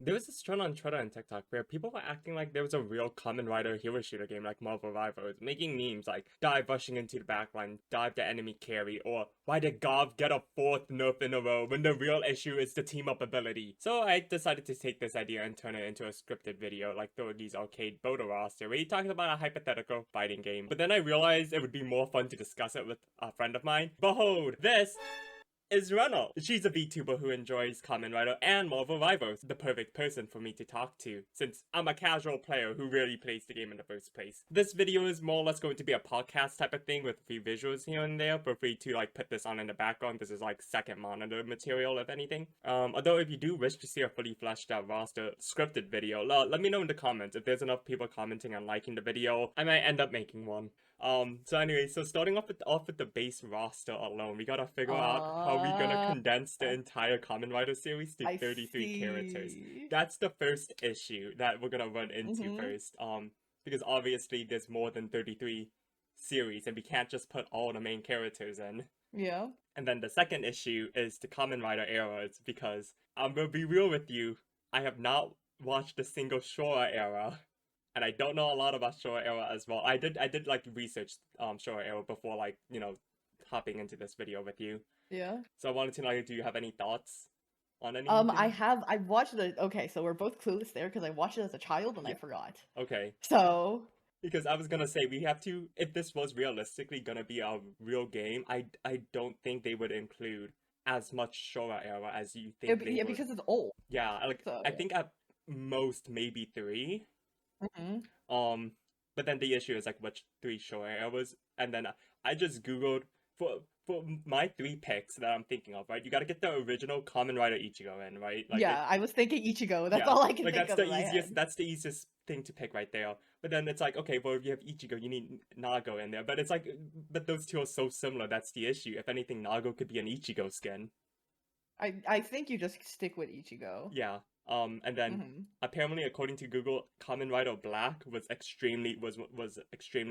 There was this trend on Twitter and TikTok where people were acting like there was a real Kamen Rider Hero shooter game like Marvel Rivals, making memes like dive rushing into the backline, dive the enemy carry, or why did Gov get a fourth nerf in a row when the real issue is the team up ability. So I decided to take this idea and turn it into a scripted video like Thorgy's arcade Boda roster where he talks about a hypothetical fighting game. But then I realized it would be more fun to discuss it with a friend of mine. Behold, this is Rhiel. She's a VTuber who enjoys Kamen Rider and Marvel Rivals, the perfect person for me to talk to, since I'm a casual player who rarely plays the game in the first place. This video is more or less going to be a podcast type of thing with a few visuals here and there. Feel free to put this on in the background. This is second monitor material, if anything. Although if you do wish to see a fully fleshed out roster scripted video, let me know in the comments. If there's enough people commenting and liking the video, I might end up making one. So anyway, so starting off with the base roster alone, we gotta figure out how we gonna condense the entire Kamen Rider series to I 33 characters. see. That's the first issue that we're gonna run into first. Because obviously there's more than 33 series, and we can't just put all the main characters in. Yeah. And then the second issue is the Kamen Rider eras, because I'm gonna be real with you, I have not watched a single Shora era. And I don't know a lot about Showa era as well. I did research Showa era before hopping into this video with you. Yeah. So I wanted to know, do you have any thoughts on anything? I've watched it. Okay, so we're both clueless there because I watched it as a child and I forgot. Okay. So Because I was gonna say we have to, if this was realistically gonna be a real game, I don't think they would include as much Showa era as you think they would. because it's old. Yeah, So, I think at most maybe 3. Mhm. But then the issue is which 3 Showa eras, and then I just googled for my 3 picks that I'm thinking of, right? You gotta get the original Kamen Rider Ichigo in, right? Yeah, I was thinking Ichigo. That's yeah, all I can think that's of the in my easiest. head. That's the easiest thing to pick right there. But then it's okay, well, if you have Ichigo, you need Nago in there. But it's but those two are so similar. That's the issue. If anything, Nago could be an Ichigo skin. I think you just stick with Ichigo. Yeah. And then apparently, according to Google, Kamen Rider Black was extremely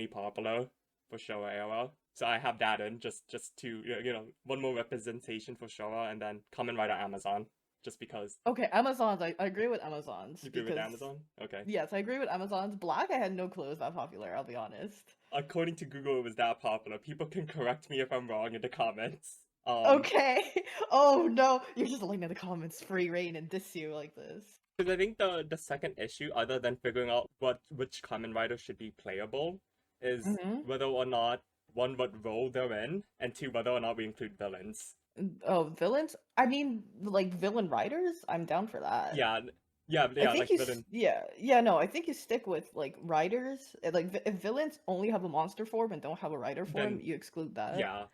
popular for Showa era. So I have that in just to one more representation for Showa, and then Kamen Rider Amazon, just because. Okay, Amazons. I agree with Amazons. You agree with Because Amazon? Okay. yes, I agree with Amazons. Black, I had no clue it was that popular. I'll be honest. According to Google, it was that popular. People can correct me if I'm wrong in the comments. Okay. Oh no, you're just looking at the comments, free reign, and diss you like this. Because I think the second issue, other than figuring out which Kamen Rider should be playable, is whether or not one, what role they're in, and two, whether or not we include villains. Oh, villains? I mean, like villain riders? I'm down for that. Yeah, I think villain. no, I think you stick with like riders. Like if villains only have a monster form and don't have a rider form, Then you exclude that. yeah,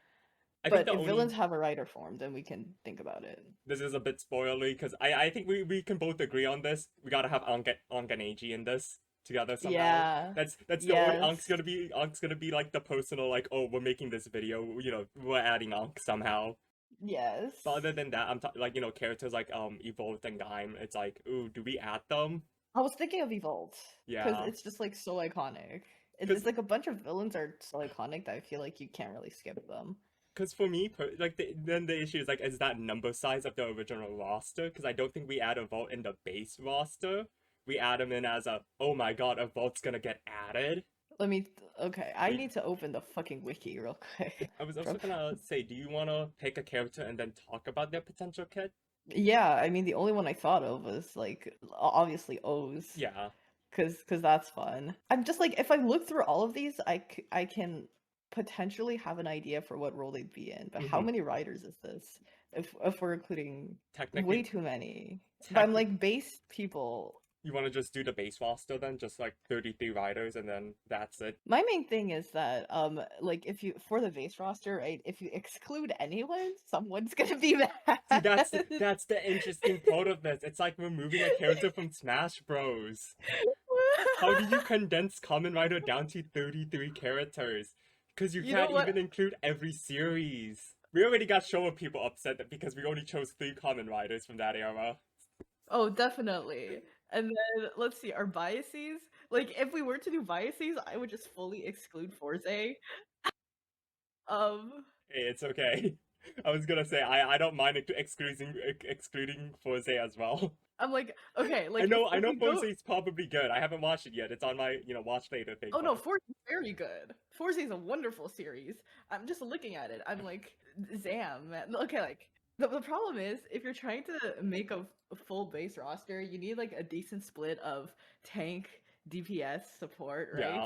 I think But the if only villains have a rider form, then we can think about it. this is a bit spoilery because I think we can both agree on this. We gotta have Anganeji in this together somehow. Yeah. That's the only Ank's gonna be like the personal oh, we're making this video, we're adding Ank somehow. Yes. But other than that, I'm characters like Evolved and Gaim, it's ooh, do we add them? I was thinking of Evolved. Yeah. Because it's just like so iconic. It's like a bunch of villains are so iconic that I feel like you can't really skip them. Because for me, then the issue is that number size of the original roster? Because I don't think we add a vault in the base roster. We add them in as oh my god, a vault's gonna get added. Okay, I need to open the fucking wiki real quick. I was also gonna say, do you wanna pick a character and then talk about their potential kit? Yeah, I mean, the only one I thought of was, like, obviously O's. Yeah. Cause that's fun. I'm just like, if I look through all of these, I can potentially have an idea for what role they'd be in. But how many riders is this? If we're including way too many. But I'm like, base people. You want to just do the base roster then, just 33 riders, and then that's it. My main thing is that like if you for the base roster, right? If you exclude anyone, someone's gonna be mad. See, that's the interesting part of this. It's like removing a character from Smash Bros. How do you condense Kamen Rider down to 33 characters? Because you can't even include every series. We already got Showa people upset because we only chose 3 Kamen Riders from that era. Oh, definitely. And then let's see, our biases. Like if we were to do biases, I would just fully exclude Forze. Hey, it's okay. I was gonna say I don't mind excluding Forze as well. I'm like, okay, I like know if we Forze go, is probably good. I haven't watched it yet. It's on my watch later thing. oh no, But Forza is very good. Forza is a wonderful series. I'm just looking at it. I'm like, Zam, man. Okay, like the problem is if you're trying to make a full base roster, you need like a decent split of tank, DPS support, right? yeah,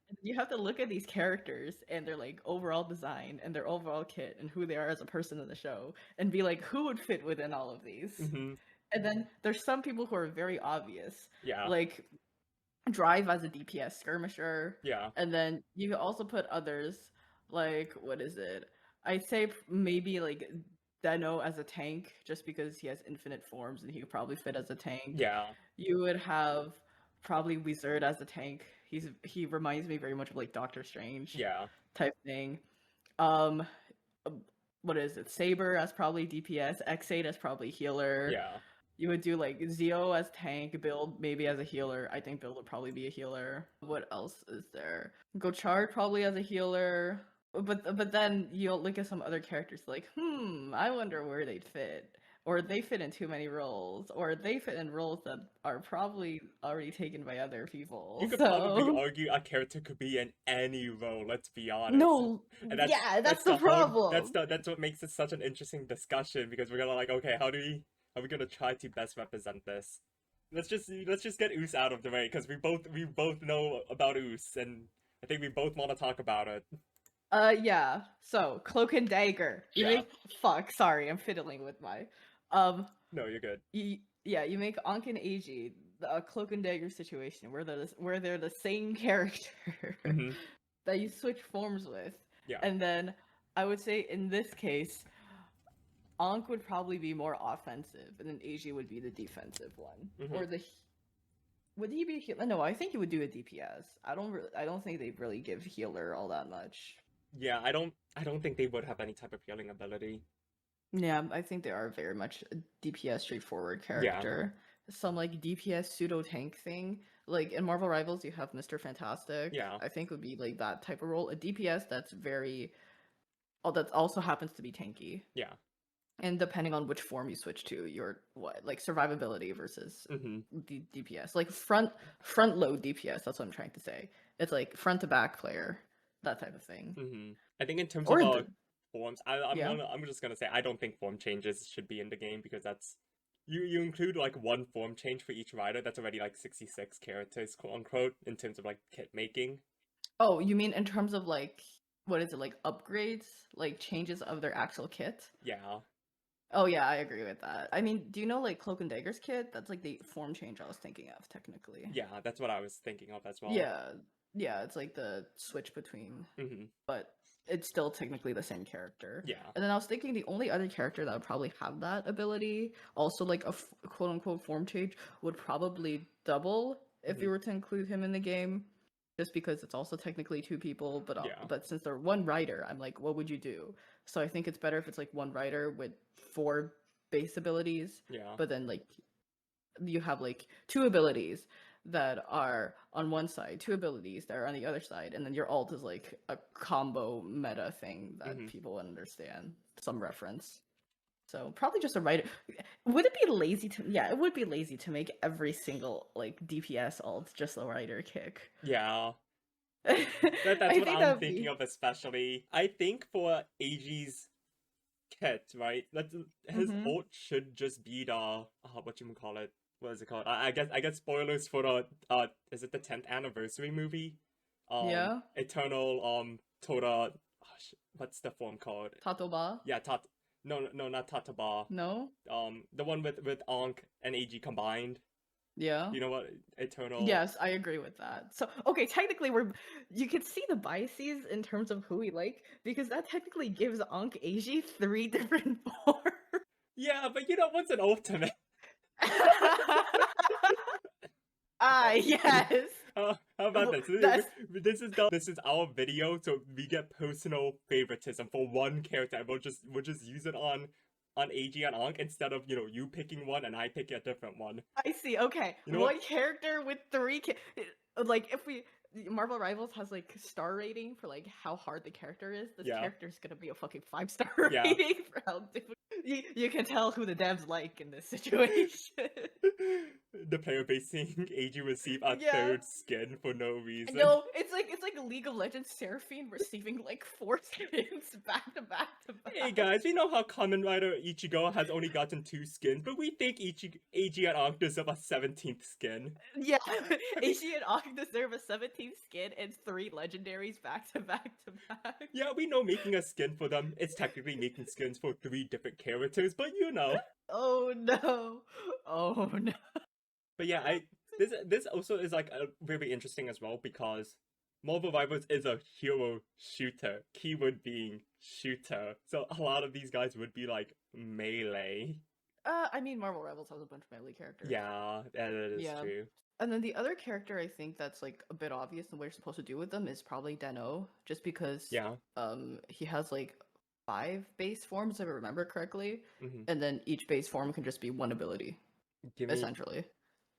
And you have to look at these characters and their like overall design and their overall kit and who they are as a person in the show and be like, who would fit within all of these? hmm, And then there's some people who are very obvious, yeah, like Drive as a DPS skirmisher, yeah, and then you can also put others like what is it? I'd say maybe like Deno as a tank, just because he has infinite forms and he could probably fit as a tank. yeah, You would have probably Wizard as a tank. He reminds me very much of like Doctor Strange yeah, type thing. Um, uh, what is it? Saber as probably DPS, X8 as probably healer. yeah, You would do like Zio as tank, Build maybe as a healer. I think Build would probably be a healer. What else is there? Gochard probably as a healer. But then you'll look at some other characters like, I wonder where they'd fit. Or they fit in too many roles. Or they fit in roles that are probably already taken by other You people. could probably So argue a character could be in any role, let's be honest. no, And yeah, that's that's the the whole problem. that's what makes it such an interesting discussion because we're gonna like, okay, how do we are we gonna try to best represent this? Let's just get Oos out of the way because we both know about Oos and I think we both want to talk about it. Yeah. So Cloak and Dagger. You Yeah. make fuck. Sorry, I'm fiddling with my. Um, No, you're good. yeah, you make Ankh and Eiji a Cloak and Dagger situation where they're the same character Hmm. that you switch forms with, Yeah. and then I would say in this case, Ankh would probably be more offensive, and then Eiji would be the defensive one, Hmm. or would he be a healer? No, I think he would do a DPS. I don't think they really give healer all that much. Yeah, I don't think they would have any type of healing ability. Yeah, I think they are very much a DPS straightforward Yeah. character. Some like DPS pseudo tank thing. Like in Marvel Rivals, you have Mr. Fantastic. Yeah. I think would be like that type of role. A DPS that's very, oh, that also happens to be tanky. Yeah. And depending on which form you switch to, your what like survivability versus Hmm. DPS. Like front load DPS. That's what I'm trying to say. It's like front to back player, that type of thing. Hmm. I think in terms of Or the, forms, yeah. I'm just gonna say I don't think form changes should be in the game because that's you include like one form change for each rider. That's already like 66 characters, quote unquote, in terms of like kit making. Oh, you mean in terms of like what is it like upgrades, like changes of their actual kit? Yeah. Oh yeah, I agree with that. I mean, do you know like Cloak and Dagger's kit? That's like the form change I was thinking of technically. Yeah, that's what I was thinking of as well. Yeah, yeah, it's like the switch between, Hmm. but it's still technically the same character. Yeah. And then I was thinking the only other character that would probably have that ability, also like a quote unquote form change, would probably double if Hmm. you were to include him in the game. Just because it's also technically two people, Yeah. but since they're one writer, I'm like, what would you do? So I think it's better if it's like one writer with four base abilities, Yeah. but then like you have like two abilities that are on one side, two abilities that are on the other side, and then your alt is like a combo meta thing that Hmm. people understand, some reference. So probably just a writer. Would it be lazy to? Yeah, it would be lazy to make every single like DPS alt just a writer kick. Yeah. I That's what think I'm that would thinking be. of especially. I think for AG's kit, right? That's his Hmm. ult should just be the what you call it? What is it called? I guess spoilers for the is it the 10th anniversary movie? Yeah, Eternal Toda what's the form called? Tatoba. Yeah, no, not Tataba. No. The one with Ankh and AG combined. Yeah. You know what? Eternal. Yes, I agree with that. So, okay, technically, you can see the biases in terms of who we like because that technically gives Ankh Eiji three different forms. Yeah, but what's an ultimate? Ah, yes. How about this? That's This is our video, so we get personal favoritism for one character. And we'll just use it on AG and Ankh instead of you picking one and I pick a different one. I see. Okay, You know what? one character with three. Like if we Marvel Rivals has like star rating for like how hard the character is. This Yeah. character is gonna be a fucking 5-star Yeah. rating for how difficult. You can tell who the devs like in this situation. The player base seeing AG receive a Yeah. third skin for no reason. No, it's like League of Legends Seraphine receiving like 4 skins back to back to back. Hey guys, we know how Kamen Rider Ichigo has only gotten 2 skins, but we think AG and Ankh deserve a 17th skin. Yeah, AG and Ankh deserve a 17th skin and 3 legendaries back to back to back. Yeah, we know making a skin for them, it's technically making skins for 3 different characters, but you know. Oh no. Oh no. But yeah, this also is like very interesting as well because Marvel Rivals is a hero shooter, keyword being shooter. So a lot of these guys would be like melee. I mean, Marvel Rivals has a bunch of melee characters. Yeah, that is true. And then the other character I think that's like a bit obvious and what you're supposed to do with them is probably Den-O, just because he has like 5 base forms if I remember correctly, and then each base form can just be one ability, essentially.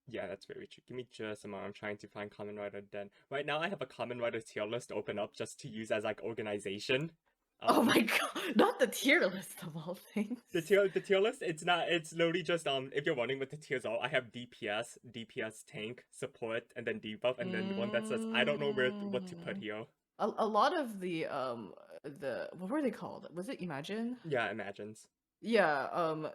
Yeah, that's very true. Give me just a moment. I'm trying to find Kamen Rider Den. Right now I have a Kamen Rider tier list open up just to use as like organization. Oh my god, not the tier list of all things. The tier list, it's literally just if you're running with the tiers all, I have DPS tank, support, and then debuff, and then one that says I don't know what to put here. A lot of the what were they called? Was it Imagine? Yeah, Imagines. Yeah,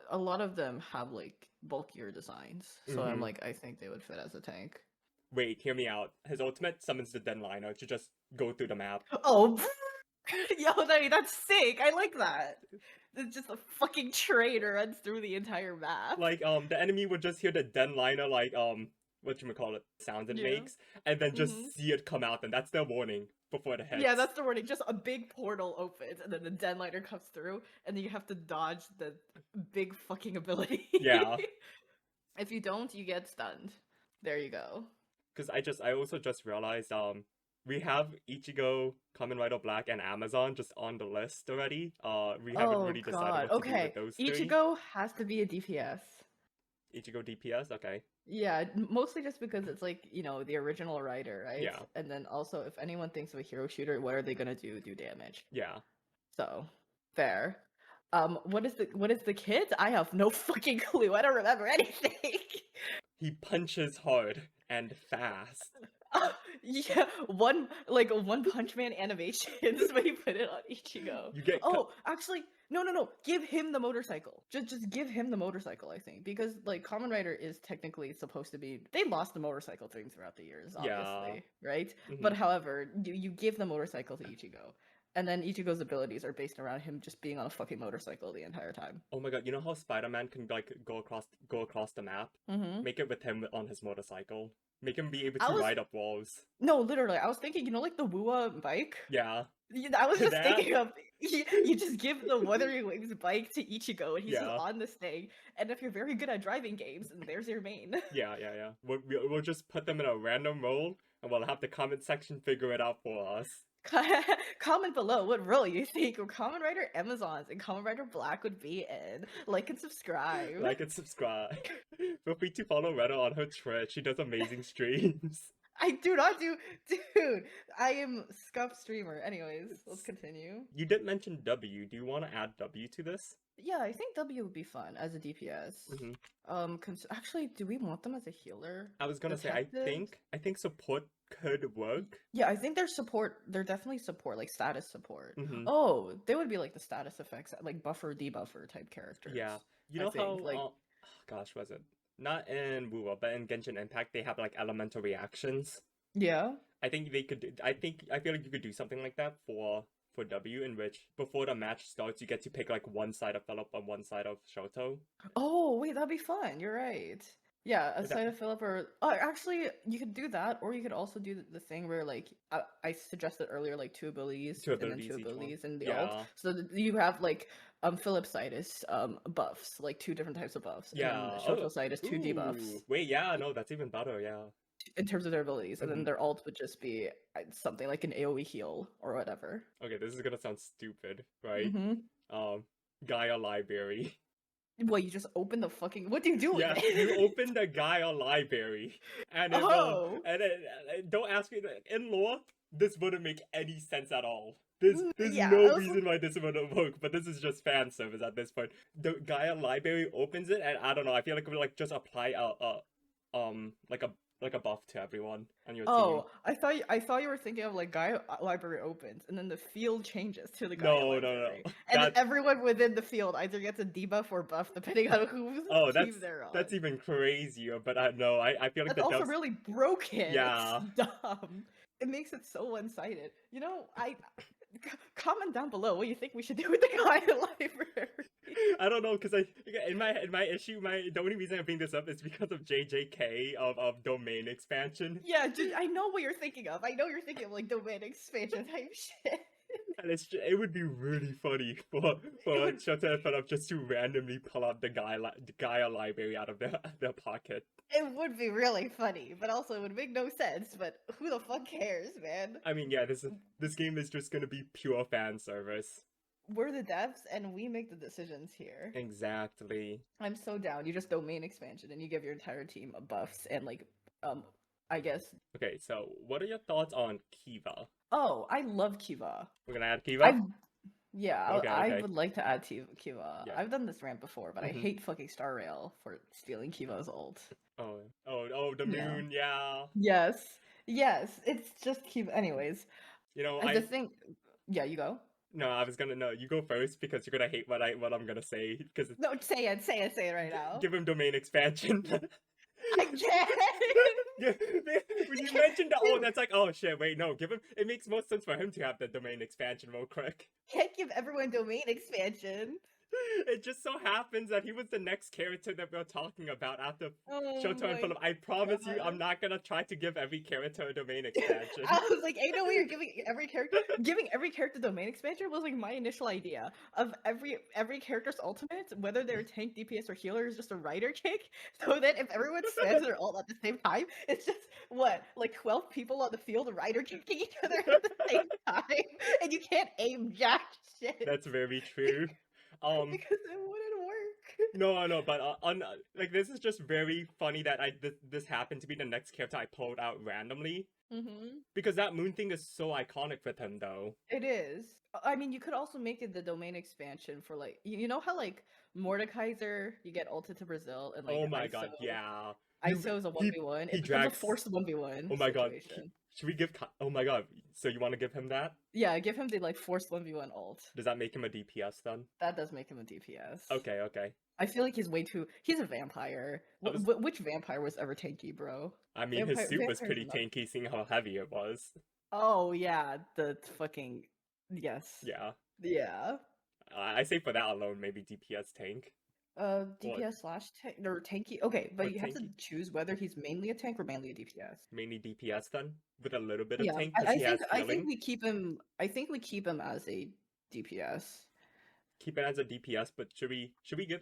a lot of them have like bulkier designs, so I'm like, I think they would fit as a tank. Wait, hear me out. His ultimate summons the Den Liner to just go through the map. Oh, yo, that's sick. I like that. It's just a fucking train runs through the entire map. Like, the enemy would just hear the Den Liner, like, whatchamacallit, sound it makes, and then just see it come out, and that's their warning before it hits. Yeah, that's the warning. Just a big portal opens, and then the Den Liner comes through, and then you have to dodge the big fucking ability. Yeah. If you don't, you get stunned. There you go. Because I also just realized, we have Ichigo, Kamen Rider Black, and Amazon just on the list already. We haven't really decided what to do with those 3. Ichigo has to be a DPS. Ichigo DPS? Okay. Yeah, mostly just because it's like, you know, the original writer, right? Yeah. And then also, if anyone thinks of a hero shooter, what are they gonna do? Do damage. Yeah. So, fair. What is the kid? I have no fucking clue. I don't remember anything. He punches hard and fast. Yeah, one Punch Man animations when you put it on Ichigo. You get actually, no. Give him the motorcycle. Just give him the motorcycle, I think. Because like Kamen Rider is technically supposed to be, they lost the motorcycle thing throughout the years, obviously. Yeah. Right? But however, you give the motorcycle to Ichigo. And then Ichigo's abilities are based around him just being on a fucking motorcycle the entire time. Oh my god, you know how Spider-Man can like go across the map? Make it with him on his motorcycle. Make him be able to ride up walls. No, literally, I was thinking, you know, like the Wua bike? Yeah. I was just thinking of, you just give the Wuthering Wings bike to Ichigo, and he's just on this thing, and if you're very good at driving games, then there's your main. Yeah. We'll just put them in a random role, and we'll have the comment section figure it out for us. Comment below what role you think Kamen Rider Amazons and Kamen Rider Black would be in. Like and subscribe. Feel free to follow Retta on her Twitch. She does amazing streams. I do not do... Dude, I am Scuff streamer. Anyways, let's continue. You did mention W. Do you want to add W to this? Yeah, I think W would be fun as a DPS. Actually, do we want them as a healer? I was gonna say, I think support could work. Yeah, I think they're definitely support, like status support. Oh, they would be like the status effects, like buffer, debuffer type characters. Yeah. You know how, like... gosh, was it? Not in Wuwa, but in Genshin Impact, they have like elemental reactions. Yeah. I think they could, I feel like you could do something like that for W, in which before the match starts, you get to pick like one side of Philip and one side of Shoto. Oh, wait, that'd be fun. You're right. Yeah, a side of Philip or... actually, you could do that, or you could also do the thing where, like, I suggested earlier, like, 2 abilities, and then 2 abilities in the ult. So you have, like, Philip's side is buffs, like 2 different types of buffs. Yeah. And Shoto's side is 2 debuffs. Wait, yeah, no, that's even better, yeah. In terms of their abilities, and then their ult would just be something like an AoE heal or whatever. Okay, this is gonna sound stupid, right? Gaia Library. What, you just open the fucking... What do you do with Yeah, it? you open the Gaia library, and it will. Oh! And don't ask me. In lore, this wouldn't make any sense at all. There's Yeah, no I was like, reason why this would work, but this is just fan service at this point. The Gaia library opens it, and I don't know. I feel like it would like just apply like a buff to everyone on your team. oh, I thought you were thinking of like Gaia Library opens, and then the field changes to the Gaia No, Library, no. and then everyone within the field either gets a debuff or buff depending on whose team they're on. That's even crazier. But I feel like That's also devs... really broken. Yeah. It's dumb. It makes it so one-sided. You know, comment down below what you think we should do with the Gaia Library. I don't know, because in my issue, the only reason I bring this up is because of JJK of domain expansion. Yeah, I know what you're thinking of. I know you're thinking of like domain expansion type shit. And it would be really funny for Shota and Philip just to randomly pull out the Gaia library out of their pocket. It would be really funny, but also it would make no sense. But who the fuck cares, man? I mean, yeah, this game is just gonna be pure fan service. We're the devs, and we make the decisions here. Exactly. I'm so down. You just domain expansion, and you give your entire team a buffs and like, I guess. Okay, so what are your thoughts on Kiva? Oh, I love Kiva. We're gonna add Kiva? Yeah, Okay, I would like to add Kiva. Yeah. I've done this rant before, but I hate fucking Star Rail for stealing Kiva's ult. Oh, the moon, yeah. Yes, it's just Kiva. Anyways, you know, I just think, yeah, you go. No, I was gonna you go first because you're gonna hate what I'm gonna say. Because no, say it right now. Give him domain expansion. I can't. When you mentioned that's like, oh shit, wait, no, give him. It makes more sense for him to have the domain expansion real quick. Can't give everyone domain expansion. It just so happens that he was the next character that we we're talking about after Shoto and Philip. I promise you, I'm not gonna try to give every character a domain expansion. I was like, ain't no way you're giving every character domain expansion was like my initial idea of every character's ultimate, whether they're tank, DPS, or healer, is just a rider kick. So that if everyone spams their ult at the same time, it's just like 12 people on the field rider kicking each other at the same time, and you can't aim jack shit. That's very true. Because it wouldn't work. No, but like this is just very funny that this happened to be the next character I pulled out randomly. Because that moon thing is so iconic with him, though. It is. I mean, you could also make it the domain expansion for like, you know how like Mordekaiser, you get ulted to Brazil, and like oh my god, yeah. ISO is a 1v1. It becomes a forced 1v1. Oh my god. Should we give... Oh my god. So you want to give him that? Yeah, give him the like forced 1v1 ult. Does that make him a DPS then? That does make him a DPS. Okay. I feel like he's way too... He's a vampire. Which vampire was ever tanky, bro? I mean, his suit was pretty tanky, seeing how heavy it was. Oh, yeah. The fucking... Yes. Yeah. I say for that alone, maybe DPS tank. DPS slash tank or tanky. Okay, but you have to choose whether he's mainly a tank or mainly a DPS. Mainly DPS then, with a little bit of tank. I think we keep him. I think we keep him as a DPS. Keep it as a DPS, but should we give?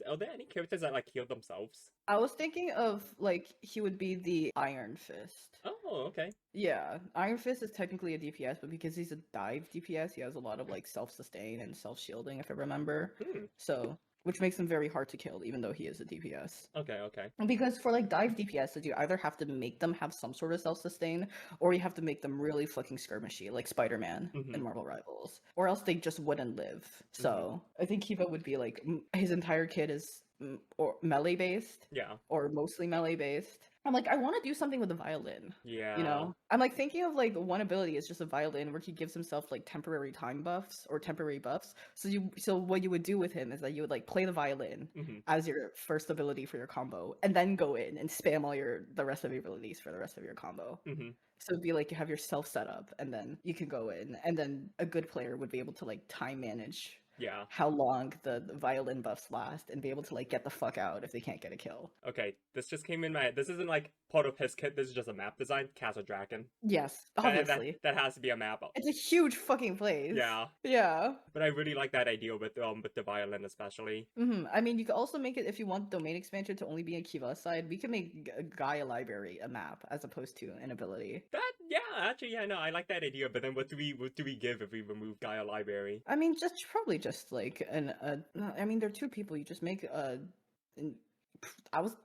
Are there any characters that like heal themselves? I was thinking of like he would be the Iron Fist. Oh, okay. Yeah, Iron Fist is technically a DPS, but because he's a dive DPS, he has a lot of like self-sustain and self-shielding, if I remember. So. Which makes him very hard to kill, even though he is a DPS. Okay. Because for like dive DPSs, you either have to make them have some sort of self-sustain, or you have to make them really fucking skirmishy, like Spider-Man in Marvel Rivals, or else they just wouldn't live. So I think Kiva would be like his entire kit is or melee based, or mostly melee based. I'm like, I want to do something with the violin. Yeah. You know? I'm like thinking of like one ability is just a violin where he gives himself like temporary time buffs or temporary buffs. So what you would do with him is that you would like play the violin as your first ability for your combo, and then go in and spam all the rest of your abilities for the rest of your combo. So it'd be like you have your self set up, and then you can go in, and then a good player would be able to like time manage how long the violin buffs last and be able to like get the fuck out if they can't get a kill. Okay, this just came in my head. This isn't like part of his kit. This is just a map design. Castle Dragon. Yes, obviously. That has to be a map. It's a huge fucking place. Yeah. But I really like that idea with the violin especially. I mean, you could also make it, if you want domain expansion to only be a Kiva side, we can make Gaia Library a map as opposed to an ability. I like that idea. But then what do we give if we remove Gaia Library? I mean, probably just like I mean, they're two people. You just make I was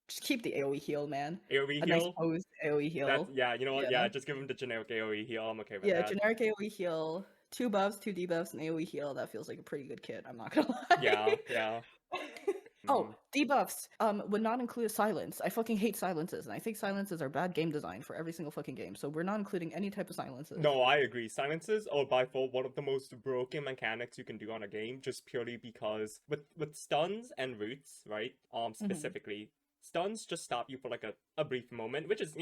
just keep the AoE heal, man. AoE A nice heal. posed AoE heal. That's yeah. You know what? Yeah. Yeah, just give him the generic AoE heal. I'm okay with Yeah, that. generic AoE heal, 2 buffs, 2 debuffs, and AoE heal. That feels like a pretty good kit. I'm not gonna lie. Yeah, yeah. Oh, debuffs would not include silence. I fucking hate silences, and I think silences are bad game design for every single fucking game. So we're not including any type of silences. No, I agree. Silences are by far one of the most broken mechanics you can do on a game, just purely because with stuns and roots, right? Specifically, stuns just stop you for like a brief moment, which is,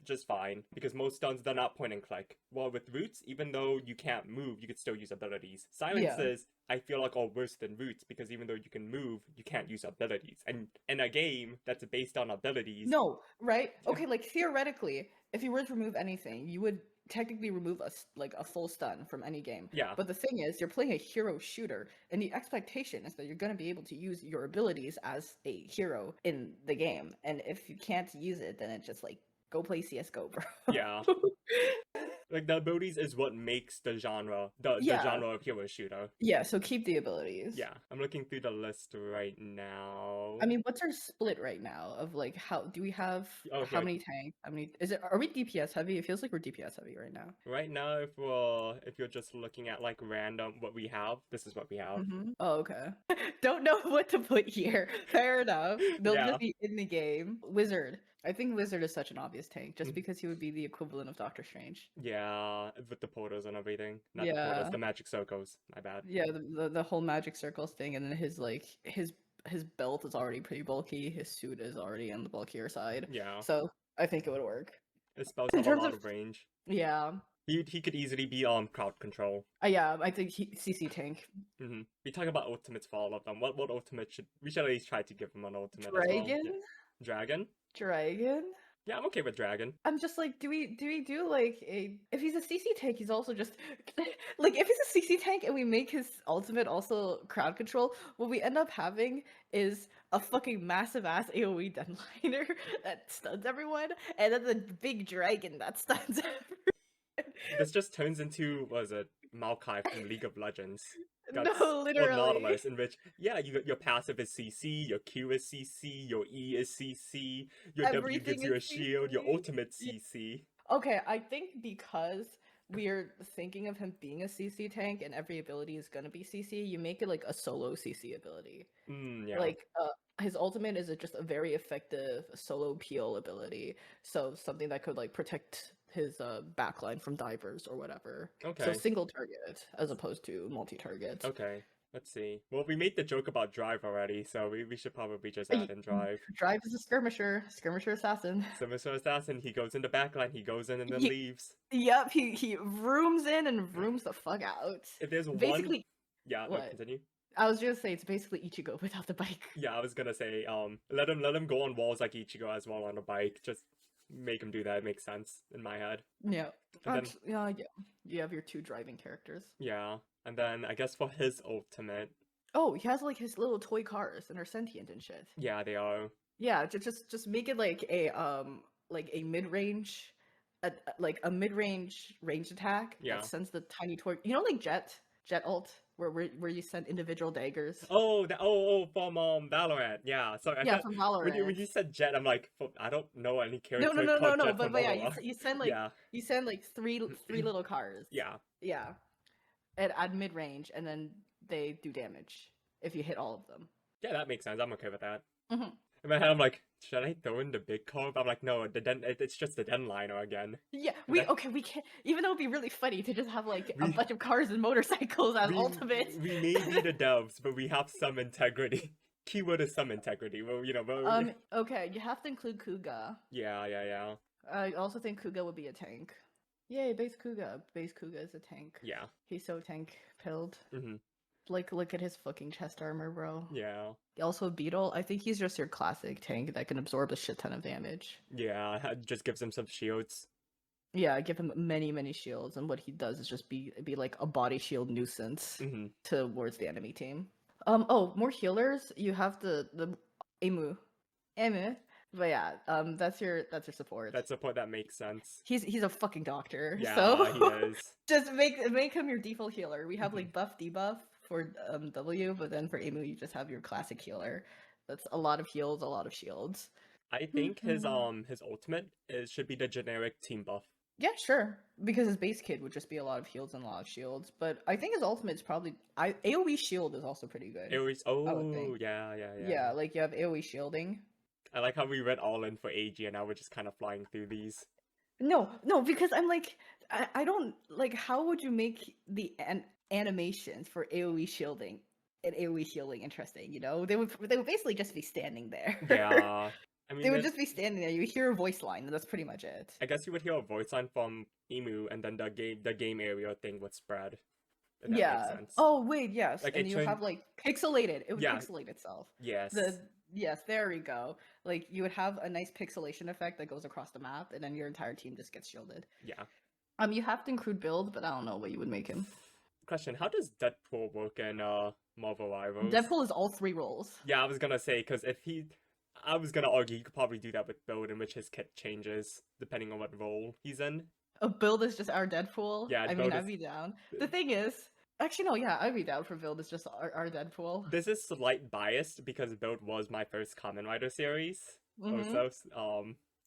just fine because most stuns they're not point and click. While with roots, even though you can't move, you could still use abilities. Silences, I feel like, are worse than roots because even though you can move, you can't use abilities. And in a game that's based on abilities, No, right? Okay, like theoretically, if you were to remove anything, you would technically remove a full stun from any game. yeah. But the thing is, you're playing a hero shooter, and the expectation is that you're going to be able to use your abilities as a hero in the game. And if you can't use it, then it's just like, go play CS:GO, bro. Yeah. Like, the abilities is what makes the genre, the genre of hero shooter. Yeah, so keep the abilities. Yeah, I'm looking through the list right now. I mean, what's our split right now of like how do we have how many tanks? How many are we DPS heavy? It feels like we're DPS heavy right now. Right now, if you're just looking at like random what we have, this is what we have. Oh, okay. Don't know what to put here. Fair enough. They'll just be in the game. Wizard. I think Wizard is such an obvious tank, just because he would be the equivalent of Doctor Strange. Yeah, with the portals and everything. Not the portals, the magic circles. My bad. Yeah, the whole magic circles thing, and then his belt is already pretty bulky. His suit is already on the bulkier side. Yeah. So I think it would work. His spells have a lot of range. Yeah. He could easily be crowd control. Yeah, I think CC tank. We talk about ultimates for all of them. What ultimate we should at least try to give him an ultimate Dragon? as well. Yeah. Dragon? Dragon? Yeah, I'm okay with Dragon. I'm just like, do we do like if he's a CC tank, he's also just like if he's a CC tank and we make his ultimate also crowd control, what we end up having is a fucking massive ass AoE deadliner that stuns everyone, and then the big dragon that stuns everyone. This just turns into, what is it, Maokai from League of Legends. No, literally. Or Nautilus, in which, your passive is CC, your Q is CC, your E is CC, your W gives you a shield, your ultimate CC. Okay, I think because we're thinking of him being a CC tank and every ability is gonna be CC, you make it like a solo CC ability. Yeah. Like, his ultimate is just a very effective solo peel ability, so something that could like protect his backline from divers or whatever. Okay. So single target as opposed to multi-target. Okay. Let's see. Well, we made the joke about Drive already, so we should probably just add in Drive. Drive is a skirmisher assassin. Skirmisher assassin. He goes in the backline. He goes in and then leaves. Yep. He rooms in and rooms the fuck out. If there's basically, yeah. No, continue. I was gonna say it's basically Ichigo without the bike. Yeah, I was gonna say let him go on walls like Ichigo as well on a bike. Just make him do that. It makes sense in my head. Yeah. Yeah. You have your 2 driving characters. Yeah. And then I guess for his ultimate. Oh, he has like his little toy cars and are sentient and shit. Yeah, they are. Yeah, just make it like a mid-range like a mid-range range attack that sends the tiny toy. You know, like Jet ult where you send individual daggers. Oh, from Valorant. Yeah. So from Valorant. When you said Jet, I'm like, I don't know any character. No. But yeah, you send like three little cars. Yeah. Yeah. At mid range, and then they do damage if you hit all of them. Yeah, that makes sense. I'm okay with that. In my head, I'm like, should I throw in the big car? But I'm like, no, it's just the den liner again. Yeah, we can't. Even though it'd be really funny to just have like a bunch of cars and motorcycles as ultimates. We may be the devs, but we have some integrity. Keyword is some integrity. Well, Okay, you have to include Kuga. Yeah. I also think Kuga would be a tank. Yay, base Kuga. Base Kuga is a tank. Yeah. He's so tank-pilled. Like, look at his fucking chest armor, bro. Yeah. Also, Beetle, I think he's just your classic tank that can absorb a shit ton of damage. Yeah, just gives him some shields. Yeah, give him many, many shields, and what he does is just be like a body shield nuisance towards the enemy team. Oh, more healers. You have the Emu. But yeah, that's your support. That's support that makes sense. He's a fucking doctor. Yeah, so he is. Just make him your default healer. We have like buff debuff for W, but then for Emu you just have your classic healer. That's a lot of heals, a lot of shields. I think his ultimate should be the generic team buff. Yeah, sure. Because his base kit would just be a lot of heals and a lot of shields. But I think his ultimate is probably AoE shield is also pretty good. I would think. Yeah. Yeah, like you have AoE shielding. I like how we went all in for AG and now we're just kind of flying through these. No, because I'm like, I don't like. How would you make the animations for AoE shielding and AoE healing interesting? You know, they would basically just be standing there. Yeah. I mean, they would just be standing there. You hear a voice line, and that's pretty much it. I guess you would hear a voice line from Emu, and then the game area thing would spread. If that Yeah. makes sense. Oh wait, yes. Like, and you have like pixelated. It would pixelate itself. Yes. Yes, there we go. Like you would have a nice pixelation effect that goes across the map, and then your entire team just gets shielded. Yeah. You have to include build, but I don't know what you would make him. Question: how does Deadpool work in Marvel Rivals? Deadpool is all 3 roles. Yeah, I was gonna say, because I was gonna argue you could probably do that with build, in which his kit changes depending on what role he's in. A build is just our Deadpool. Yeah, I mean, I'd be down. The thing is, actually, no, yeah, I'd be down for build is just our Deadpool. This is slight biased because build was my first Kamen Rider series.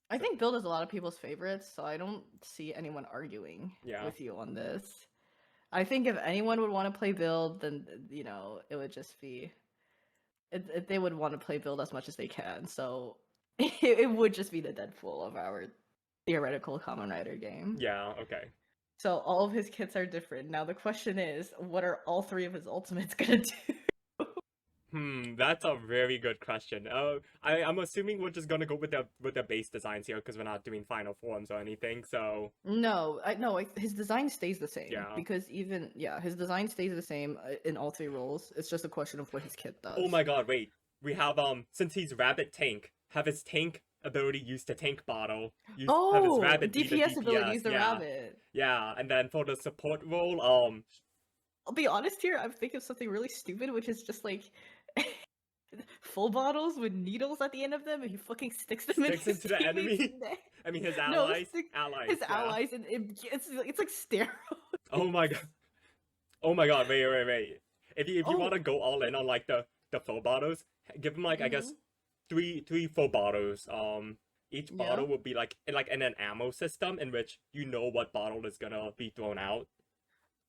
I think build is a lot of people's favorites, so I don't see anyone arguing with you on this. I think if anyone would want to play build, then you know it would just be. They would want to play build as much as they can, so it would just be the Deadpool of our theoretical Kamen Rider game. Yeah, okay. So all of his kits are different. Now the question is, what are all 3 of his ultimates gonna do? That's a very good question. I'm assuming we're just gonna go with the base designs here because we're not doing final forms or anything. So no, his design stays the same. Yeah. Because his design stays the same in all 3 roles. It's just a question of what his kit does. Oh my god! Wait, we have since he's Rabbit Tank, have his tank ability used the tank bottle. Have his rabbit DPS ability use the rabbit. Yeah, and then for the support role, I'll be honest here. I'm thinking of something really stupid, which is just like full bottles with needles at the end of them, and he fucking sticks them into the enemy. I mean, his allies. His allies, and it's like steroids. Oh my god! Oh my god! Wait! If you want to go all in on like the full bottles, give him like I guess three full bottles. Each bottle will be like in an ammo system in which you know what bottle is gonna be thrown out.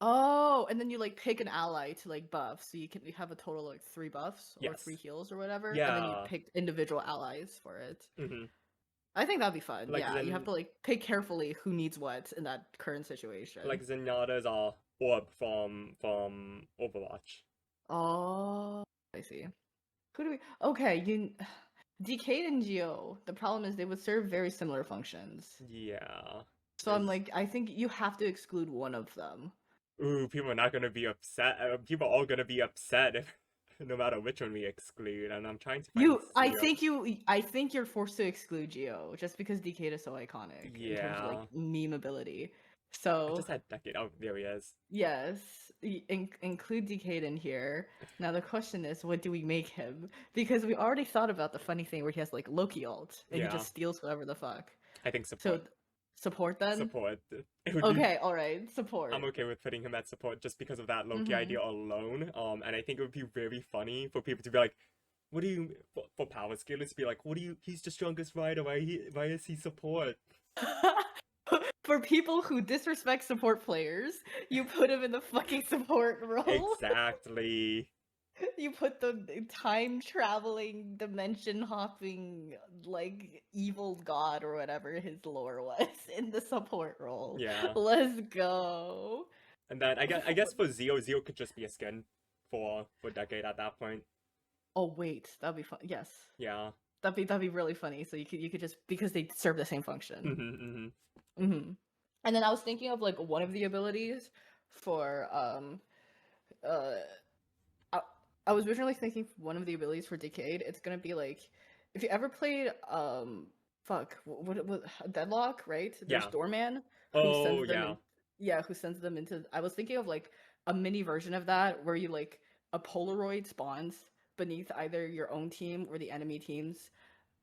Oh, and then you like pick an ally to like buff, so you have a total of like 3 buffs or 3 heals or whatever. Yeah. And then you pick individual allies for it. I think that'd be fun. Like you have to like pick carefully who needs what in that current situation. Like Zenyatta's orb from Overwatch. Oh, I see. Who do we? Okay, Decade and Geo. The problem is they would serve very similar functions. Yeah. So I'm like, I think you have to exclude one of them. Ooh, people are not gonna be upset. People are all gonna be upset if, no matter which one we exclude. And I'm trying to find I think you're forced to exclude Geo just because Decade is so iconic in terms of like meme ability. So I just had Decade. Oh, there he is. Yes, include Decade in here. Now the question is, what do we make him? Because we already thought about the funny thing where he has like Loki ult and he just steals whoever the fuck. I think support. So support then? Support. Okay, alright, support. I'm okay with putting him at support just because of that Loki idea alone. And I think it would be very funny for people to be like, what do you, for power scalers to be like, he's the strongest rider, why is he support? For people who disrespect support players, you put him in the fucking support role. Exactly. You put the time-traveling, dimension-hopping, like, evil god or whatever his lore was in the support role. Yeah. Let's go. And then I guess for Zeo could just be a skin for Decade at that point. Oh wait, that'd be fun. Yes. Yeah. That'd be really funny. So you could just, because they serve the same function. And then I was thinking of like one of the abilities for I was originally thinking one of the abilities for Decade. It's gonna be like, if you ever played what Deadlock, right? There's Doorman who who sends them into. I was thinking of like a mini version of that where you like a Polaroid spawns beneath either your own team or the enemy team's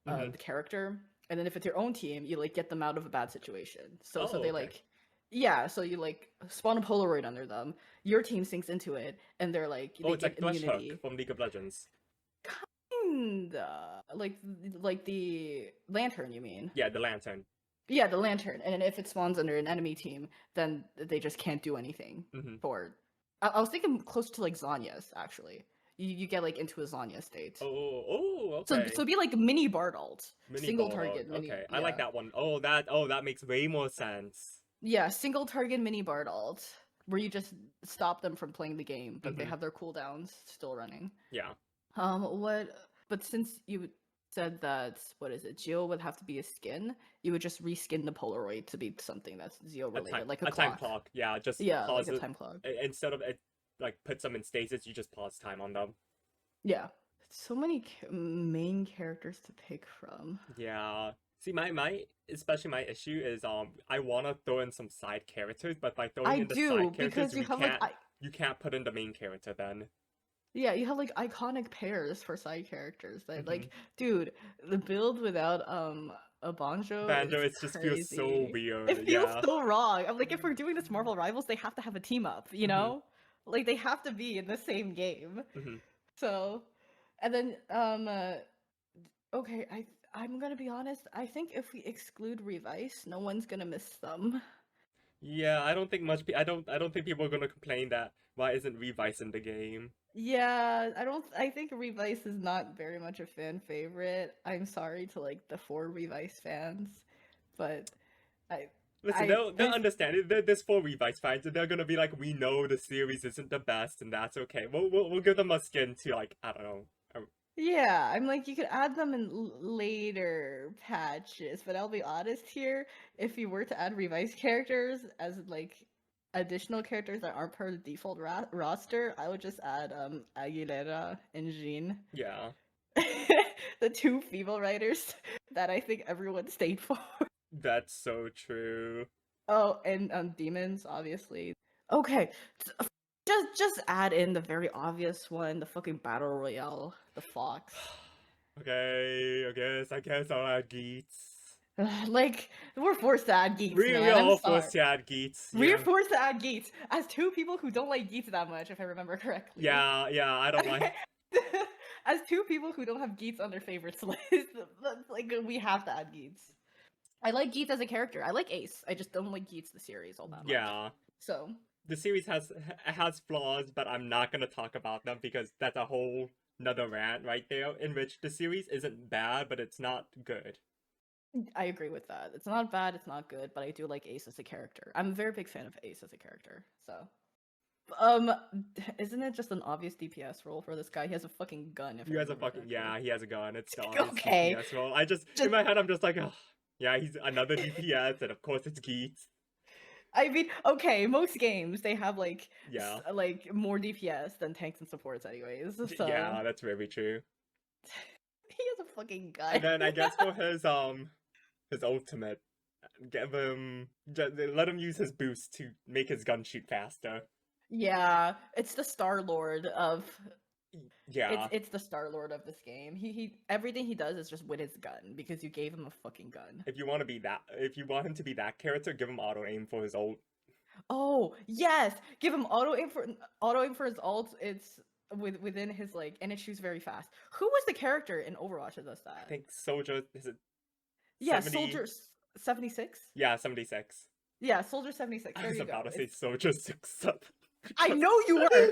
the character. And then if it's your own team, you like get them out of a bad situation. So they like Yeah, so you like spawn a Polaroid under them, your team sinks into it, and they're like Oh, they it's get like Thresh Hook immunity. from League of Legends. Kinda like the lantern, you mean? Yeah, the lantern. Yeah, the lantern. And if it spawns under an enemy team, then they just can't do anything Mm-hmm. for. I was thinking close to like Zanya's actually. You get like into a Zanya state. Oh, So okay. so be like mini Bardolt, Mini single ball out. target mini. Okay, I like Yeah, that one. That makes way more sense. yeah, single target mini Bardolt, where you just stop them from playing the game, but they Mm-hmm. have their cooldowns still running. Yeah. What? But since you said that, what is it? Geo would have to be a skin. You would just reskin the Polaroid to be something that's Geo related, like a Time clock. clock. Yeah, just Yeah, like pause a it time clock. instead of it like put some in stasis. You just pause time on them. Yeah. So many main characters to pick from. Yeah. See, my especially my issue is I want to throw in some side characters, but by throwing I in the do side characters, because you have like you can't put in the main character then. yeah, you have like iconic pairs for side characters that Mm-hmm. like dude, the build without a Banjo Banjo, is it just feels so crazy. It weird. feels Yeah. so wrong. I'm like if we're doing this Marvel Rivals, they have to have a team up, you Mm-hmm. know? Like they have to be in the same game. Mm-hmm. So and then okay, I'm gonna be honest, I think if we exclude Revice, no one's gonna miss them. Yeah, I don't think people are gonna complain that why isn't Revice in the game. Yeah, I think Revice is not very much a fan favorite. I'm sorry to like the 4 Revice fans, but I Listen, they'll I understand it. There's 4 Revice fans, and they're gonna be like, we know the series isn't the best, and that's okay. We'll give them a skin to like I don't know. yeah, I'm like you could add them in later patches, but I'll be honest here, if you were to add Revice characters as like additional characters that aren't part of the default roster, I would just add Aguilera and Jean. Yeah, The 2 female writers that I think everyone stayed for. that's so true. Oh, and demons, obviously. Okay, just add in the very obvious one, the fucking battle royale, the fox. Okay, I guess I'll add Geats. Like we're forced to add geeks, We man. I'm all sorry. forced to add Geats. We're Yeah, forced to add geeks as 2 people who don't like geeks that much, if I remember correctly. yeah, I don't like. As 2 people who don't have Geats on their favorites list, like we have to add Geats. I like Geats as a character. I like Ace. I just don't like Geats the series all that much. Yeah, So the series has flaws, but I'm not gonna talk about them because that's a whole another rant right there. In which the series isn't bad, but it's not good. I agree with that. It's not bad, it's not good, but I do like Ace as a character. I'm a very big fan of Ace as a character. So isn't it just an obvious DPS role for this guy? He has a fucking gun. If He I has a remember fucking correctly. he has a gun. It's the obvious Okay. DPS role. I just in my head I'm just like, oh, yeah, he's another DPS, and of course it's Geats. I mean, okay, most games they have like Yeah, like more DPS than tanks and supports, anyways. So yeah, that's very true. he has a fucking gun. And then I guess for his ultimate, give him let him use his boost to make his gun shoot faster. Yeah, it's the Star Lord of Yeah, it's the Star Lord of this game. He everything he does is just with his gun because you gave him a fucking gun. if you want to be that, if you want him to be that character, give him auto aim for his ult. Oh yes, give him auto aim for his ult. It's within his like, and it shoots very fast. Who was the character in Overwatch that does that? I think Soldier is it? Yeah, 70? Soldier 76. Yeah, 76. Yeah, Soldier 76. I There was you go. about to say Soldier 6. I know you were.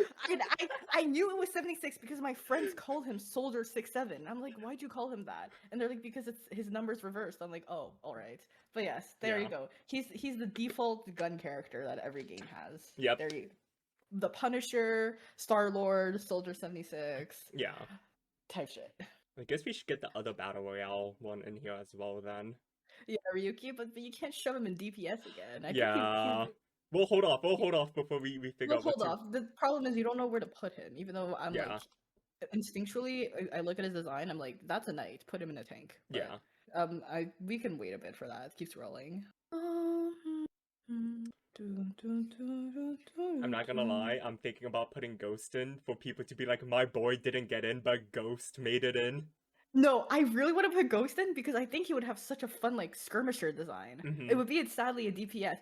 I knew it was 76 because my friends called him Soldier 67. I'm like, why'd you call him that? And they're like, because it's his numbers reversed. I'm like, oh, all right. But yes, there you Yeah. go. He's the default gun character that every game has. Yep. There you. The Punisher, Star Lord, Soldier 76. Yeah. Type shit. I guess we should get the other battle royale one in here as well then. Yeah, Ryuki, but you can't shove him in DPS again. I Yeah. think We'll hold off before we figure out what hold to... off. The problem is you don't know where to put him, even though I'm Yeah. like instinctually I look at his design, I'm like, that's a knight, put him in a tank. But, Yeah. we can wait a bit for that. It keeps rolling. I'm not gonna lie, I'm thinking about putting Ghost in for people to be like, my boy didn't get in, but Ghost made it in. No, I really want to put Ghost in because I think he would have such a fun like skirmisher design. It Mm-hmm. would be sadly a DPS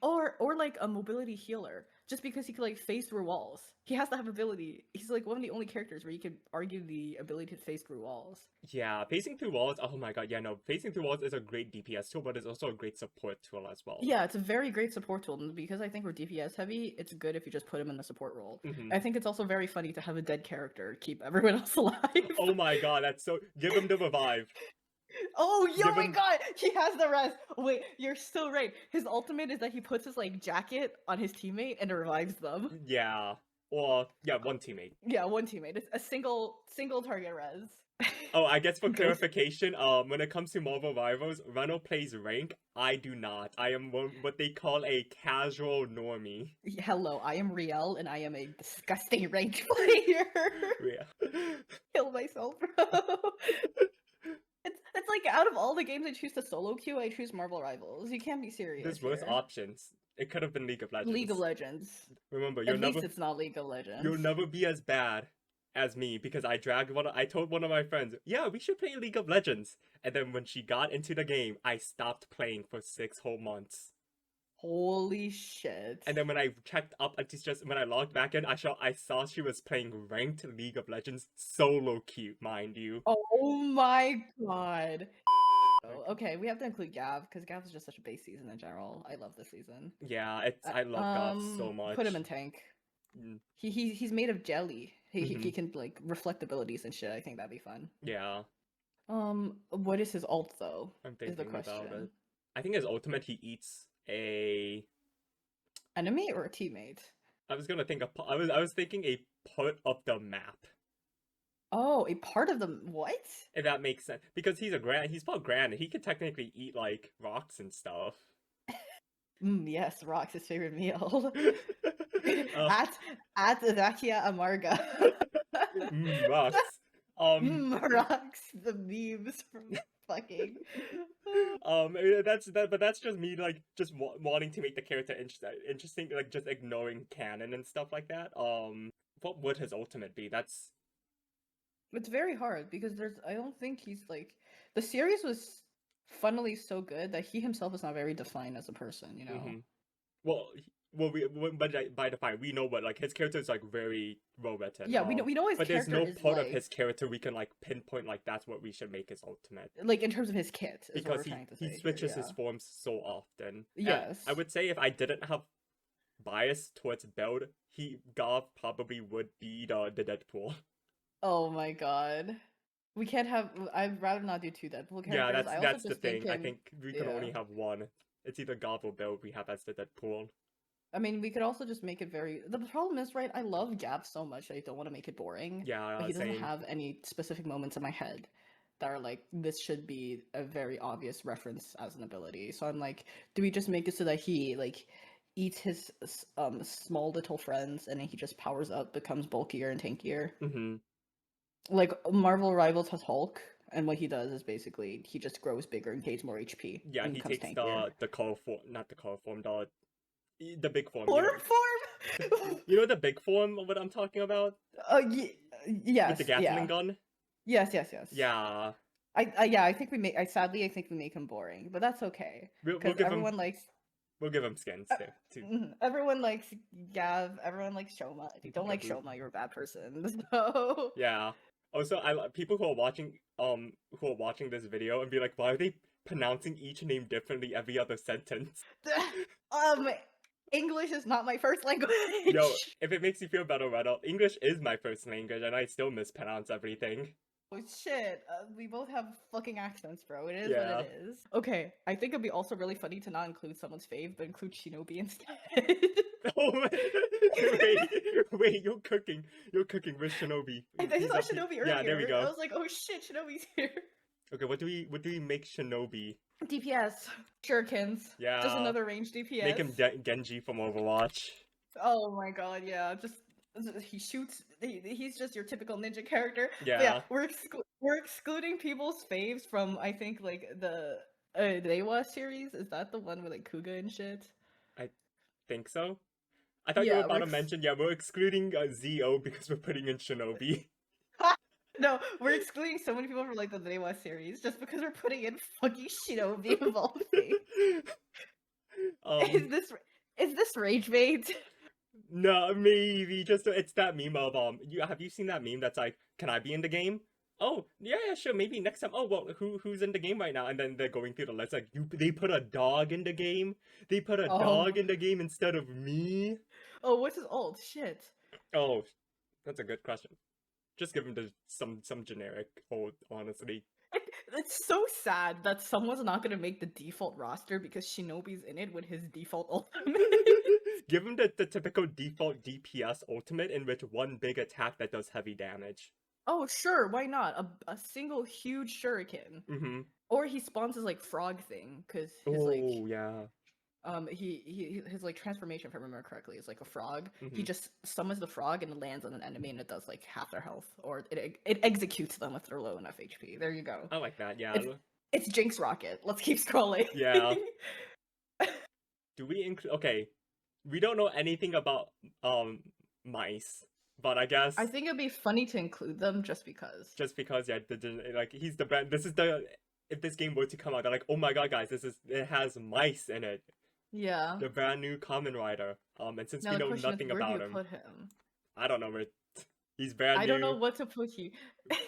or like a mobility healer, just because he could like phase through walls. He has to have ability. He's like one of the only characters where you could argue the ability to phase through walls. Yeah, facing through walls. Oh my god, yeah, no, facing through walls is a great DPS tool, but it's also a great support tool as well. Yeah, it's a very great support tool, and because I think we're DPS heavy, it's good if you just put him in the support role. Mm-hmm. I think it's also very funny to have a dead character keep everyone else alive. Oh my god, that's so. Give him the revive. Oh, yo, Give my him. god, he has the rest. Wait, you're so right. His ultimate is that he puts his like jacket on his teammate and it revives them. Yeah. Or yeah, one teammate. Yeah, one teammate. It's a single target res. Oh, I guess for Ghost. clarification, when it comes to Marvel Rivals, Reno plays rank. I do not. I am what they call a casual normie. Hello, I am Rhiel and I am a disgusting ranked player. Yeah. Kill myself, bro. It's like out of all the games I choose to solo queue, I choose Marvel Rivals. You can't be serious. There's worse here. options. It could have been League of Legends. League of Legends. Remember, At least it's not League of Legends. you'll never be as bad as me because I told one of my friends, yeah, we should play League of Legends. And then when she got into the game, I stopped playing for 6 whole months. Holy shit. And then when I checked up, when I logged back in, I saw she was playing ranked League of Legends solo queue, mind you. Oh my god. Okay, we have to include Gav because Gav is just such a base season in general. I love this season. Yeah, I love Goth so much. Put him in tank. Mm. He's made of jelly. He Mhm. can like reflect abilities and shit. I think that'd be fun. Yeah, What is his ult though? I'm Is the thinking about it. question. I think his ultimate, he eats a. Enemy or a teammate? I was gonna think I was thinking a part of the map. Oh, a part of the what? If that makes sense, because he's part grand, and he could technically eat like rocks and stuff. Yes, Rock's his favorite meal. Uh, at Zakia Amarga. Rocks. Rocks, the memes from fucking. But that's just me like just wanting to make the character interesting, like just ignoring canon and stuff like that. What would his ultimate be? It's very hard because I don't think he's like the series was funnily so good that he himself is not very defined as a person, you know. Mm-hmm. But by define, we know what like his character is like very well written. Yeah, we know his but there's character no is part like, of his character we can like pinpoint like that's what we should make his ultimate. like in terms of his kit, is Because what we're trying to say he switches here, his forms so often. Yes. I would say if I didn't have bias towards build, Goth probably would be the Deadpool. Oh my god. We can't have. I'd rather not do two Deadpool characters. Yeah, that's the thing. I Him, think we can only have one. It's either Goth or Build we have as the Deadpool. I mean, we could also just make it very. The problem is, right? I love Gav so much. I don't want to make it boring. Yeah, but he doesn't same. have any specific moments in my head that are like this should be a very obvious reference as an ability. So I'm like, do we just make it so that he like eats his small little friends and then he just powers up, becomes bulkier and tankier? Mm-hmm. Like Marvel Rivals has Hulk, and what he does is basically he just grows bigger and gains more HP. Yeah, he takes the color form, not the color form, the big form. Form. You know the big form of what I'm talking about? Yes. With the Gatling gun. Yes. Yeah. I think I think we make him boring, but that's okay because everyone likes. We'll give him skins too. Everyone likes Gav. Everyone likes Shoma. If you don't like Shoma, you're a bad person. So yeah. Also, people who are watching this video and be like, why are they pronouncing each name differently every other sentence? English is not my first language. Yo, if it makes you feel better, Rhino, English is my first language, and I still mispronounce everything. Oh shit, we both have fucking accents, bro. It is what it is. Okay, I think it'd be also really funny to not include someone's fave, but include Shinobi instead. Oh, wait, you're cooking with Shinobi. I saw Shinobi earlier. Yeah, there we go. I was like, oh shit, Shinobi's here. Okay, what do we make Shinobi? DPS. Shurikens. Yeah. Just another range DPS. Make him Genji from Overwatch. Oh my god, yeah. Just he shoots. He's just your typical ninja character. Yeah. But yeah, we're excluding people's faves from I think like the Reiwa series. Is that the one with like Kuga and shit? I think so. I thought you were about to mention. Yeah, we're excluding ZO because we're putting in Shinobi. No, we're excluding so many people from like the Dewa series just because we're putting in fucking Shinobi evolving. um, Is this is this rage bait? no, maybe just it's that meme of have you seen that meme that's like, can I be in the game? Oh yeah, yeah, sure, maybe next time. Oh well, who's in the game right now? And then they're going through the list like, they put a dog in the game. They put a dog Oh, in the game instead of me. oh, what's his ult? Shit. Oh, that's a good question. Just give him some generic old, honestly. It's so sad that someone's not gonna make the default roster because Shinobi's in it with his default ultimate. Give him the typical default DPS ultimate in which one big attack that does heavy damage. Oh, sure, why not? A single huge shuriken. Mm-hmm. Or he spawns his like frog thing, because his like Oh yeah. his like transformation, if I remember correctly, is like a frog. He Mm-hmm. just summons the frog and it lands on an enemy and it does like half their health, or it executes them if they're low enough HP. There you go. I like that. Yeah. It's Jinx Rocket. Let's keep scrolling. Yeah. Do we include? Okay, we don't know anything about mice, but I guess I think it'd be funny to include them just because. just because yeah, like he's the brand. This is the if this game were to come out, they're like, oh my god, guys, it has mice in it. Yeah. The brand new Kamen Rider. And since Now we the know question nothing is, where do about you him, put him? I don't know where. He's brand I new. don't know what to put you.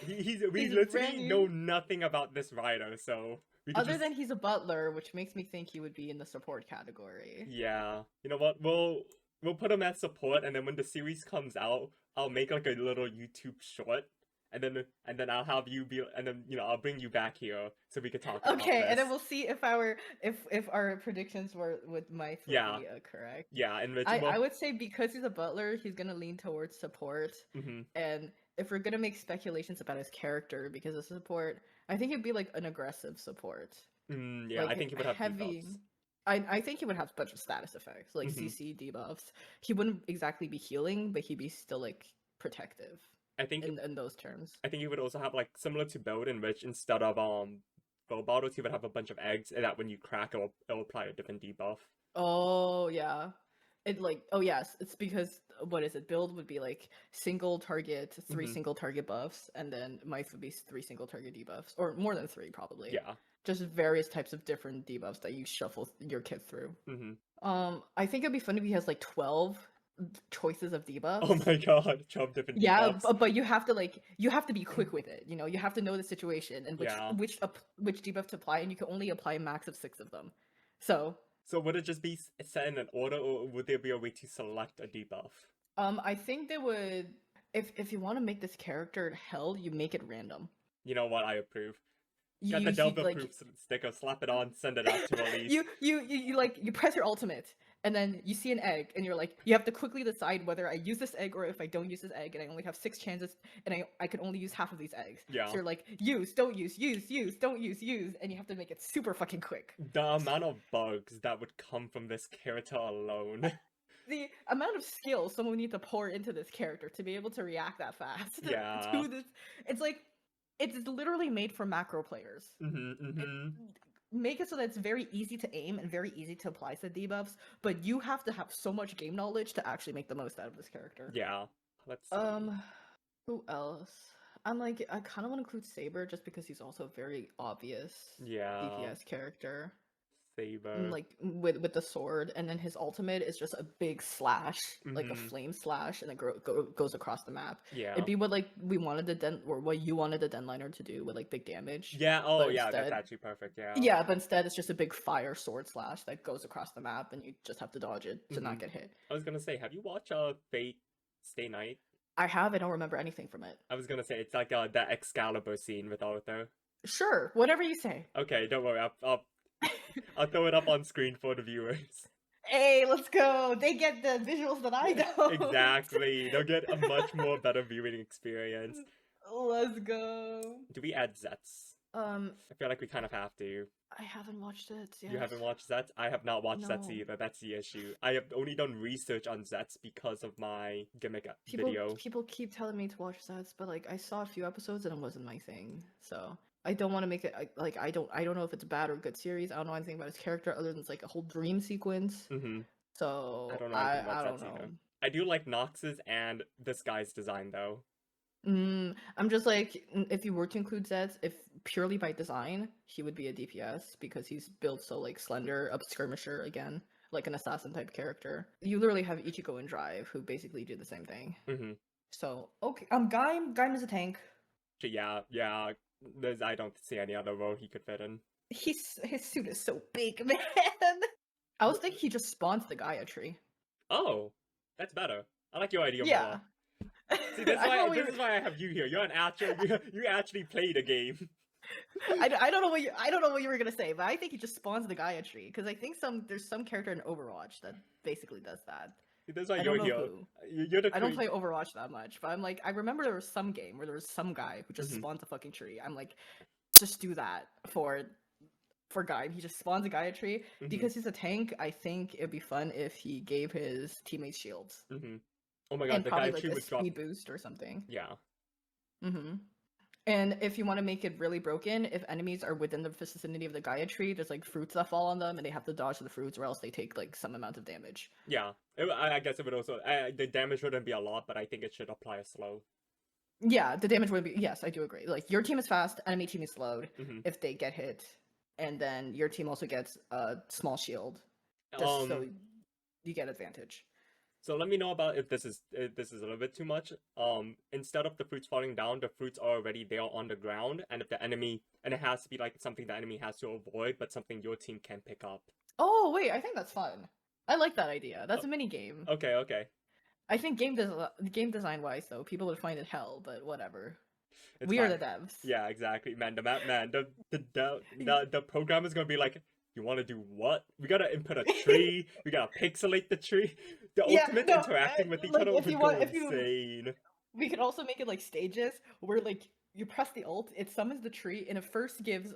We He's brand literally know new. nothing about this rider, so we could Other just than he's a butler, which makes me think he would be in the support category. yeah. You know what? We'll put him as support, and then when the series comes out, I'll make like a little YouTube short, and then I'll have you be, and then I'll bring you back here so we could talk about Okay, and then this. we'll see if our predictions were with Mice would Yeah, be correct. yeah. In which I well, would say because he's a butler, he's gonna lean towards support. mm-hmm. And if we're gonna make speculations about his character because of support, I think it'd be like an aggressive support, Yeah, I like think he would have heavy. debuffs. I think he would have a bunch of status effects like Mm-hmm. CC debuffs. He wouldn't exactly be healing, but he'd be still like protective I think in those terms. I think he would also have like similar to Build, in which instead of bow bottles, he would have a bunch of eggs, and that when you crack, it'll apply a different debuff. Oh yeah. It like oh yes, it's because what is it? Build would be like single target, three Mm-hmm. single target buffs, and then Myth would be three single target debuffs, or more than three probably. Yeah. Just various types of different debuffs that you shuffle your kit through. Mm-hmm. I think it'd be fun if he has like 12 choices of debuffs. Oh my god, 12 different Yeah, debuffs. but you have to be quick with it. You know, you have to know the situation and Yeah. which debuff to apply, and you can only apply max of 6 of them. So So would it just be set in an order, or would there be a way to select a debuff? I think they would if you want to make this character hell, you make it random. You know what? I approve. You Got the you, Delta like proof sticker, slap it on, send it out to release. you like you press your ultimate and then you see an egg and you're like you have to quickly decide whether I use this egg or if I don't use this egg, and I only have 6 chances and I can only use half of these eggs. Yeah. So you're like use, don't use, don't use, and you have to make it super fucking quick. The amount of bugs that would come from this character alone. The amount of skill someone would need to pour into this character to be able to react that fast Yeah. to this, it's like it's literally made for macro players. Mm-hmm, mm-hmm. Make it so that it's very easy to aim and very easy to apply said debuffs, but you have to have so much game knowledge to actually make the most out of this character. Yeah. Let's see. Who else? I'm like, I kind of want to include Saber just because he's also a very obvious Yeah. DPS character. Saber. Like with the sword, and then his ultimate is just a big slash, like a Mhm. flame slash, and it goes across the map. Yeah. It'd be what like we wanted or what you wanted the Denliner to do with like big damage. Yeah, oh but yeah, that's instead- actually perfect, yeah. Yeah, but instead it's just a big fire sword slash that goes across the map, and you just have to dodge it to Mhm. not get hit. I was gonna say, have you watched Fate Stay Night? I don't remember anything from it. I was gonna say, it's like that Excalibur scene with Arthur. Sure, whatever you say. Okay, don't worry, I'll throw it up on screen for the viewers. Hey, let's go! They get the visuals that I don't. Exactly, they'll get a much more better viewing experience. Let's go. Do we add Zets? I feel like we kind of have to. I haven't watched it yet. You haven't watched Zets? I have not watched Zets No. either, that's the issue. I have only done research on Zets because of my gimmick video. People keep telling me to watch Zets, but like I saw a few episodes and it wasn't my thing. So I don't want to make it like I don't know if it's a bad or good series. I don't know anything about his character other than it's like a whole dream sequence. Mm-hmm. So I don't know anything about I don't Zets know. either. I do like Nox's and this guy's design though. I'm just like, if you were to include Zeds, if purely by design, he would be a DPS because he's built so like slender, a skirmisher again, like an assassin type character. You literally have Ichigo and Drive who basically do the same thing. Mm-hmm. So okay, Gaim is a tank. Yeah, yeah. I don't see any other role he could fit in. His suit is so big, man. I was thinking he just spawns the Gaia tree. Oh, that's better. I like your idea Yeah. more. See, this is why I have you here. You're an actual. You actually play the game. I don't know what you were gonna say, but I think he just spawns the Gaia tree because I think there's some character in Overwatch that basically does that. See, that's why I you're don't know here. who. You're the. I don't play Overwatch that much, but I'm like, I remember there was some game where there was some guy who just spawns a fucking tree. I'm like, just do that for Gaia. He just spawns a Gaia tree because he's a tank. I think it'd be fun if he gave his teammates shields. Oh my god, and the probably Gaia tree like a would speed drop. boost or something. Yeah. And if you want to make it really broken, if enemies are within the vicinity of the Gaia tree, there's like fruits that fall on them, and they have to dodge the fruits, or else they take like some amount of damage. Yeah, I guess it would also. The damage wouldn't be a lot, but I think it should apply a slow. Yeah, the damage would be. Yes, I do agree. Like your team is fast, enemy team is slowed if they get hit, and then your team also gets a small shield, just so you get advantage. So let me know about if this is a little bit too much. Instead of the fruits falling down, the fruits are already there on the ground, and if the enemy, and it has to be like something the enemy has to avoid, but something your team can pick up. Oh wait, I think that's fun. I like that idea. That's a mini game. Okay. I think game design wise though, people would find it hell, but whatever. It's we fine. are the devs. Yeah, exactly. Man, the program is gonna be like, you want to do what? We gotta input a tree. We gotta pixelate the tree. The ultimate interacting with each other would go insane. We could also make it like stages where like you press the ult, it summons the tree, and it first gives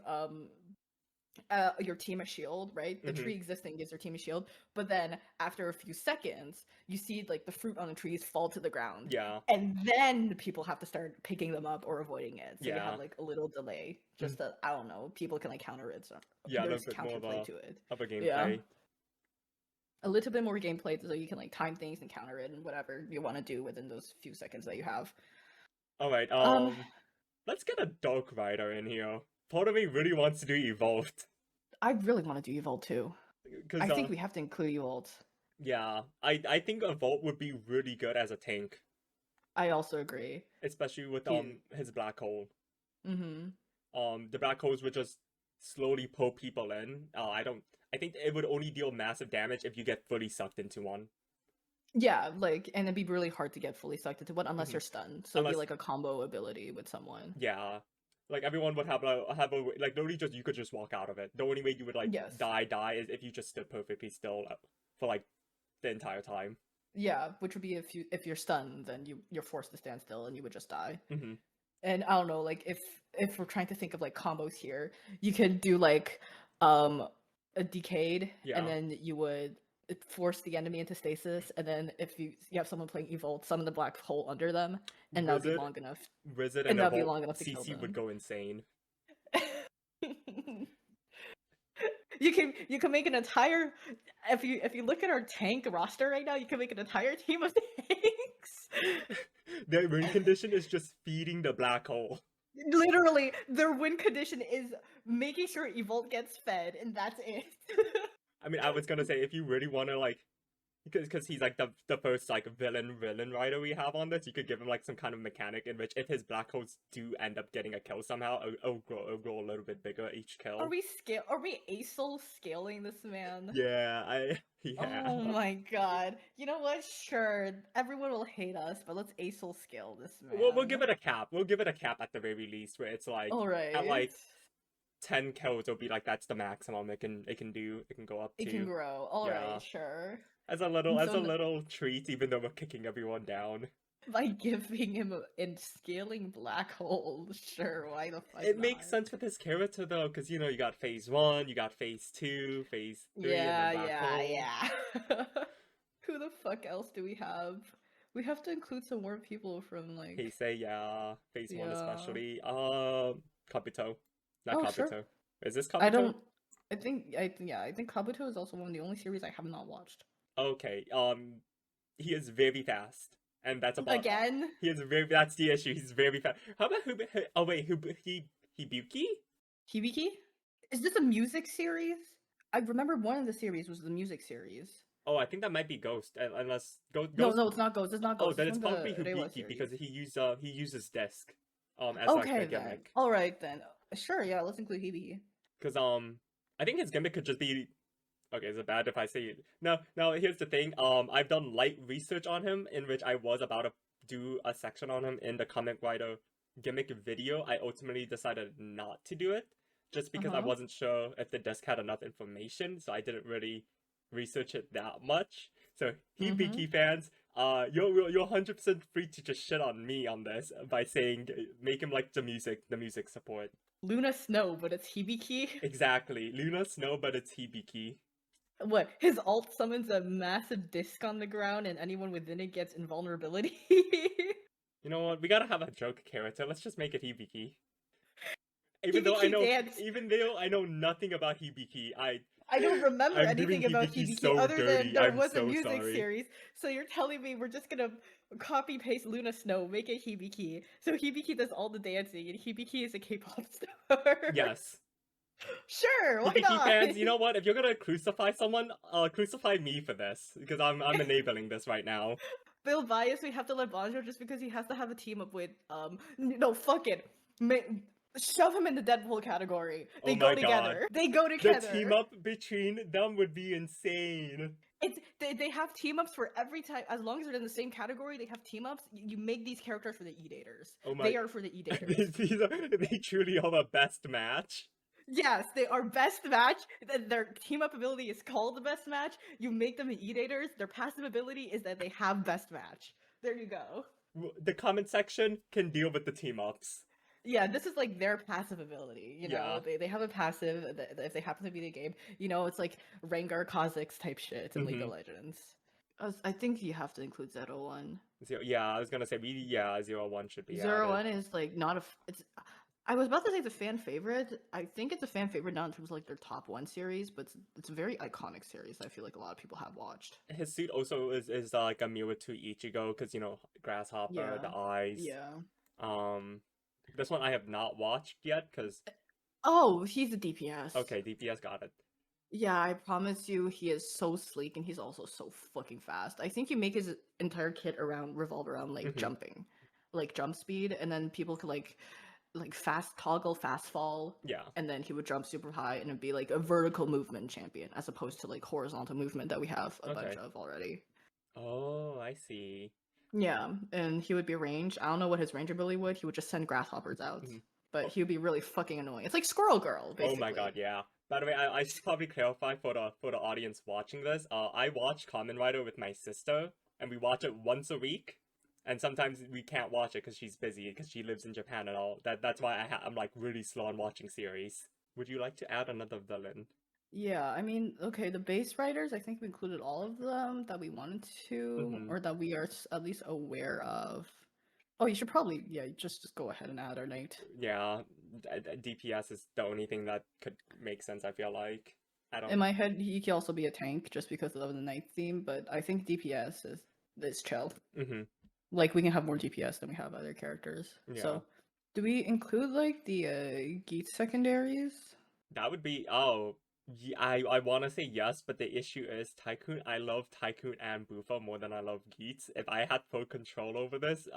your team a shield, right? The tree existing gives your team a shield, but then after a few seconds, you see like the fruit on the trees fall to the ground. Yeah. And then people have to start picking them up or avoiding it. So you have like a little delay. Just that I don't know, people can like counter it. So yeah, there's counterplay to it. Of a gameplay. Yeah. A little bit more gameplay so you can like time things and counter it and whatever you want to do within those few seconds that you have. Alright, let's get a Dark Rider in here. Part of me really wants to do Evolved. I really want to do Evolved too. I think we have to include Evolved. Yeah, I think Evolved would be really good as a tank. I also agree. Especially with his black hole. The black holes would just slowly pull people in. I think it would only deal massive damage if you get fully sucked into one. Yeah, like, and it'd be really hard to get fully sucked into one unless you're stunned. So it'd be like a combo ability with someone. Yeah. Like everyone would have a like literally just you could just walk out of it. The only way you would like die is if you just stood perfectly still for like the entire time. Yeah, which would be if you're stunned, then you're forced to stand still and you would just die. And I don't know, like if we're trying to think of like combos here, you could do like a decayed, and then you would force the enemy into stasis, and then if you have someone playing Evolved, summon the black hole under them, and that'll be long enough. And that'll be long enough to kill them. CC would go insane. You can make an entire if you look at our tank roster right now, you can make an entire team of tanks. Their win condition is just feeding the black hole. Literally, their win condition is making sure Evolved gets fed, and that's it. I mean, I was gonna say, if you really want to, like, because he's, like, the first, like, villain rider we have on this, you could give him, like, some kind of mechanic in which if his black holes do end up getting a kill somehow, it'll grow a little bit bigger each kill. Are we ASOL scaling this man? Yeah, Oh my god. You know what? Sure, everyone will hate us, but let's ASOL scale this man. We'll give it a cap. We'll give it a cap at the very least, where it's, like, at, like, 10 kills will be like that's the maximum it can do. It can go up to. It can grow. Alright, sure. As a little treat, even though we're kicking everyone down. By giving him and scaling black holes, sure, why the fuck It makes sense with his character though, because you know you got phase 1, you got phase 2, phase 3, and then black hole. Yeah. Who the fuck else do we have? We have to include some more people from like Heisei, phase 1 especially. Kabuto. Not Kabuto. Sure. Is this Kabuto? I think Kabuto is also one of the only series I have not watched. Okay. He is very fast. and that's about Again? he is very. That's the issue. He's very fast. How about who? Oh wait, who? Hibuki? Hibiki? Is this a music series? I remember one of the series was the music series. Oh, I think that might be Ghost. Unless Ghost. No, it's not Ghost. It's not Oh, Ghost. then It's it's from the probably Reiwa Hibiki because series. he uses disc, as like Okay the then. gimmick. All right then. Sure, yeah. Let's include Hibiki. Because I think his gimmick could just be. Okay, is it bad if I say it? No, no. Here's the thing. I've done light research on him, in which I was about to do a section on him in the Kamen Rider gimmick video. I ultimately decided not to do it, just because I wasn't sure if the desk had enough information, so I didn't really research it that much. So Hibiki fans, you're 100% free to just shit on me on this by saying make him like the music support. Luna Snow, but it's Hibiki. Exactly, Luna Snow, but it's Hibiki. What? His alt summons a massive disc on the ground, and anyone within it gets invulnerability. You know what? We gotta have a joke character. Let's just make it Hibiki. Even though I know nothing about Hibiki, I don't remember I'm anything doing about Hibiki Hibiki so other dirty. than there I'm was a so music sorry. series. So you're telling me we're just gonna copy paste Luna Snow, make it Hibiki. So Hibiki does all the dancing, and Hibiki is a K-pop star. Yes. Sure, why Hibiki not? fans, you know what? If you're gonna crucify someone, crucify me for this because I'm enabling this right now. Bill Bias, we have to let Banjo just because he has to have a team up with no, fuck it. Shove him in the Deadpool category. They go together. They go together. The team up between them would be insane. They have team ups for every time. As long as they're in the same category, they have team ups. You make these characters for the E-Daters. Oh my! They are for the E-Daters. They truly are the best match. Yes, they are best match. Their team up ability is called the best match. You make them the E-Daters. Their passive ability is that they have best match. There you go. The comment section can deal with the team ups. Yeah, this is like their passive ability. You know, they have a passive if they happen to be the game. You know, it's like Rengar Kha'Zix type shit in League of Legends. I think you have to include 01. Yeah, I was gonna say 01 should be 01 is like not a. It's. I was about to say it's a fan favorite. I think it's a fan favorite not in terms of like their top 1 series, but it's a very iconic series. I feel like a lot of people have watched. His suit also is like a mirror to Ichigo because you know Grasshopper, the eyes. Yeah. This one I have not watched yet because. Oh, he's a DPS. Okay, DPS got it. Yeah, I promise you, he is so sleek and he's also so fucking fast. I think you make his entire kit revolve around like jumping, like jump speed, and then people could like fast toggle, fast fall. Yeah. And then he would jump super high and it'd be like a vertical movement champion as opposed to like horizontal movement that we have a bunch of already. Oh, I see. Yeah, and he would be range. I don't know what his range ability would. He would just send grasshoppers out. But he would be really fucking annoying. It's like Squirrel Girl, basically. Oh my god, yeah. By the way, I should probably clarify for the audience watching this. I watch Kamen Rider with my sister, and we watch it once a week. And sometimes we can't watch it because she's busy, because she lives in Japan and all. That's why I'm like really slow on watching series. Would you like to add another villain? Yeah, I mean, okay, the base writers, I think we included all of them that we wanted to, or that we are at least aware of. Oh, you should probably, just go ahead and add our knight. Yeah, DPS is the only thing that could make sense, I feel like. In my head, he could also be a tank just because of the knight theme, but I think DPS is chill. Like, we can have more DPS than we have other characters. Yeah. So, do we include, like, the Geats secondaries? That would be, I want to say yes, but the issue is Tycoon. I love Tycoon and Buffa more than I love Geats. If I had full control over this,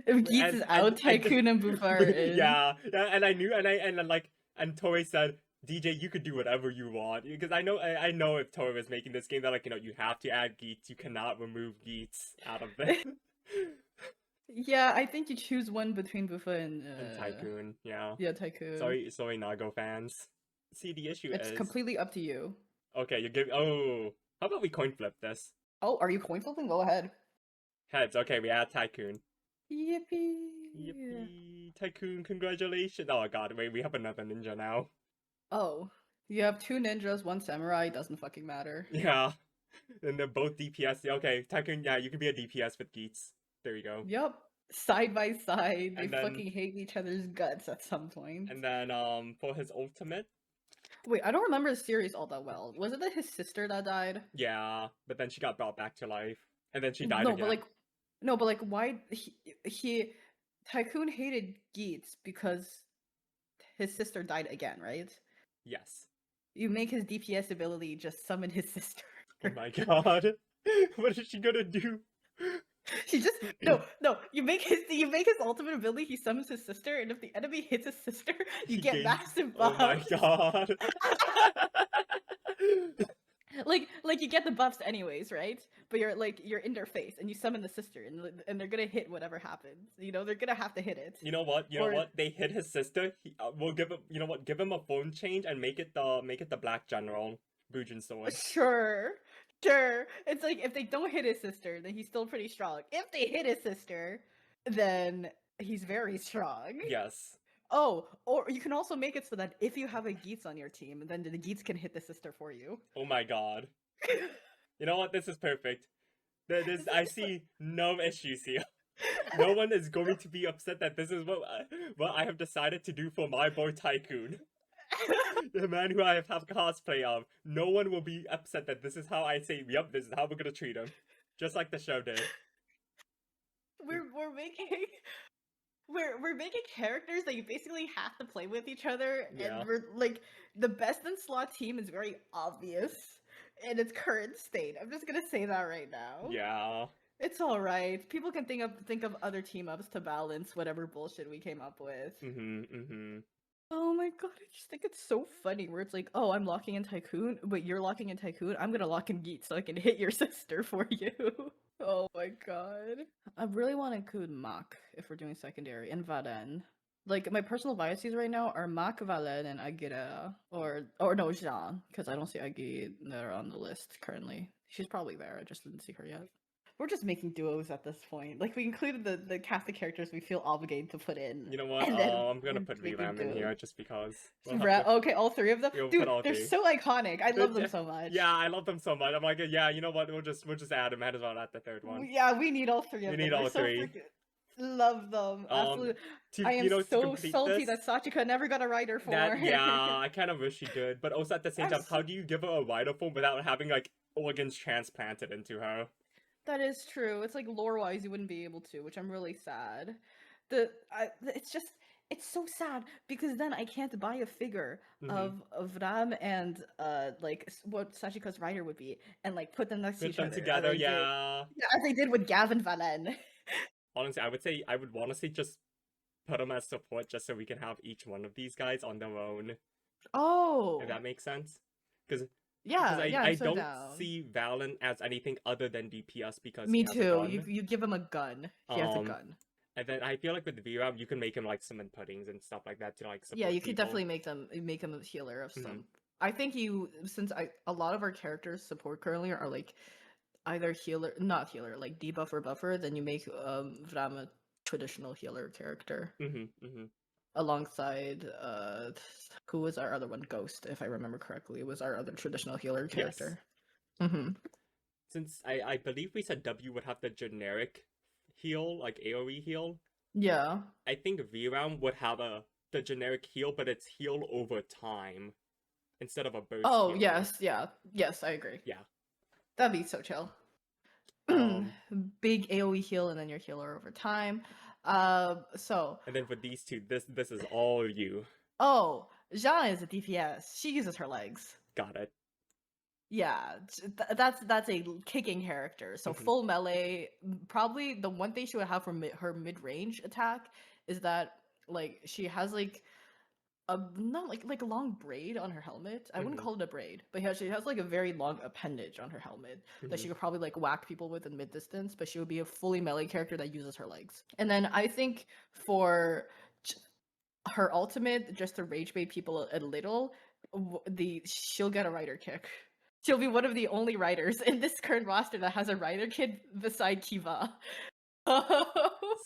if Geats is out, Tycoon and Buffa are in. Yeah, and I knew, and Toei said, DJ, you could do whatever you want, because I know if Toei was making this game, they're like, you have to add Geats. You cannot remove Geats out of this. Yeah, I think you choose one between Buffa and Tycoon. Yeah. Yeah, Tycoon. Sorry, Nago fans. See, the issue is... It's completely up to you. Okay, you give... Oh, how about we coin flip this? Oh, are you coin flipping? Go ahead. Heads. Okay, we add Tycoon. Yippee! Yippee! Tycoon, congratulations! Oh god, wait, we have another ninja now. Oh, you have 2 ninjas, 1 samurai. Doesn't fucking matter. Yeah, and they're both DPS. Okay, Tycoon. Yeah, you can be a DPS with Geats. There you go. Yup. Side by side, they fucking hate each other's guts at some point. And then, for his ultimate. Wait, I don't remember the series all that well. Was it that his sister that died? Yeah, but then she got brought back to life, and then she died again. But like, No, but like, why he Tycoon hated Geats because his sister died again, right? Yes. You make his DPS ability just summon his sister. Oh my god. What is she gonna do? She just no. You make his ultimate ability. He summons his sister, and if the enemy hits his sister, you He get gains. massive Oh my buffs. god. Like you get the buffs anyways, right? But you're in their face, and you summon the sister, and they're gonna hit whatever happens. You know, they're gonna have to hit it. You know what? You know Or what? They hit his sister. We'll give him. You know what? Give him a phone change and make it the Black General, Bujin Sword. sure, sure. It's like if they don't hit his sister, then he's still pretty strong. If they hit his sister, then he's very strong. Yes. Oh, or you can also make it so that if you have a Geats on your team, then the Geats can hit the sister for you. Oh my god. You know what? This is perfect. I see no issues here. No one is going to be upset that this is what I have decided to do for my boy Tycoon. The man who I have cosplay of. No one will be upset that this is how I say, yep, this is how we're gonna treat him. Just like the show did. We're making we're making characters that you basically have to play with each other, Yeah. and we're like the best in slot team is very obvious in its current state. I'm just gonna say that right now. Yeah. It's all right. People can think of other team ups to balance whatever bullshit we came up with. Oh my god, I just think it's so funny where it's like, oh, I'm locking in Tycoon, but you're locking in Tycoon. I'm gonna lock in Geet so I can hit your sister for you. Oh my god. I really want to include Mak if we're doing secondary and Valen. Like my personal biases right now are Mak, Valen, and Agira, or no Jean, because I don't see Agira on the list currently. She's probably there. I just didn't see her yet. We're just making duos at this point. Like we included the cast of characters we feel obligated to put in. You know what? And then I'm gonna we're put making VRAM in duos. here just because. Okay, all three of them. We'll Dude, put all they're three. so iconic. I love them so much. Yeah, I love them so much. I'm like, yeah, you know what? We'll just add them. Might as well add the third one. Yeah, we need all three of them. We need all three. Love them. Absolutely. I am so salty that Sachika never got a rider form. Yeah, I kind of wish she did. But also at the same time, how do you give her a rider form without having like organs transplanted into her? That is true. It's like lore-wise, you wouldn't be able to, which I'm really sad. It's so sad because then I can't buy a figure of Ram and like what Sachika's rider would be, and like put them next to each other. Together, yeah. As they did with Gavin Valen. Honestly, I would want to say just put them as support just so we can have each one of these guys on their own. Oh, if that makes sense. Because I don't see Valen as anything other than DPS because me too. You give him a gun. He has a gun. And then I feel like with VRAM, you can make him like summon puddings and stuff like that to like support. Yeah, you could people. definitely make him a healer of some. I think a lot of our characters support currently are like either not healer, like debuff or buffer. Then you make Vram a traditional healer character. Alongside who was our other one? Ghost, if I remember correctly, was our other traditional healer character. Yes. Since I believe we said W would have the generic heal, like AoE heal. Yeah. I think VRAM would have the generic heal, but it's heal over time instead of a burst. Oh heal. Yes, I agree. Yeah. That'd be so chill. Big AoE heal and then your healer over time. So. And then for these two, this is all you. Oh, Jean is a DPS. She uses her legs. Got it. Yeah, that's a kicking character. So full melee. Probably the one thing she would have from her mid range attack is that like she has like a not like a long braid on her helmet. I wouldn't call it a braid, but she has like a very long appendage on her helmet that she could probably like whack people with in mid distance. But she would be a fully melee character that uses her legs. And then I think for her ultimate, just to rage bait people a little, she'll get a rider kick. She'll be one of the only riders in this current roster that has a rider kit beside Kiva.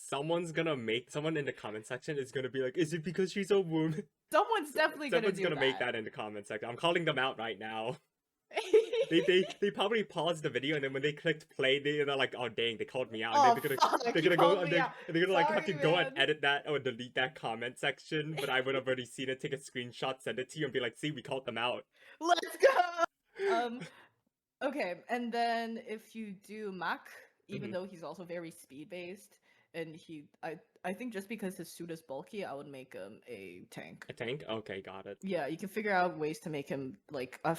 Someone in the comment section is gonna be like, is it because she's a woman? Someone's definitely gonna make that in the comment section. I'm calling them out right now. they probably paused the video and then when they clicked play, they're like, oh dang, they called me out. And they're gonna like have to go and edit that or delete that comment section. But I would have already seen it, take a screenshot, send it to you, and be like, see, we called them out. Let's go. Okay, and then if you do Mak, even though he's also very speed based. And I think just because his suit is bulky, I would make him a tank. A tank? Okay, got it. Yeah, you can figure out ways to make him like I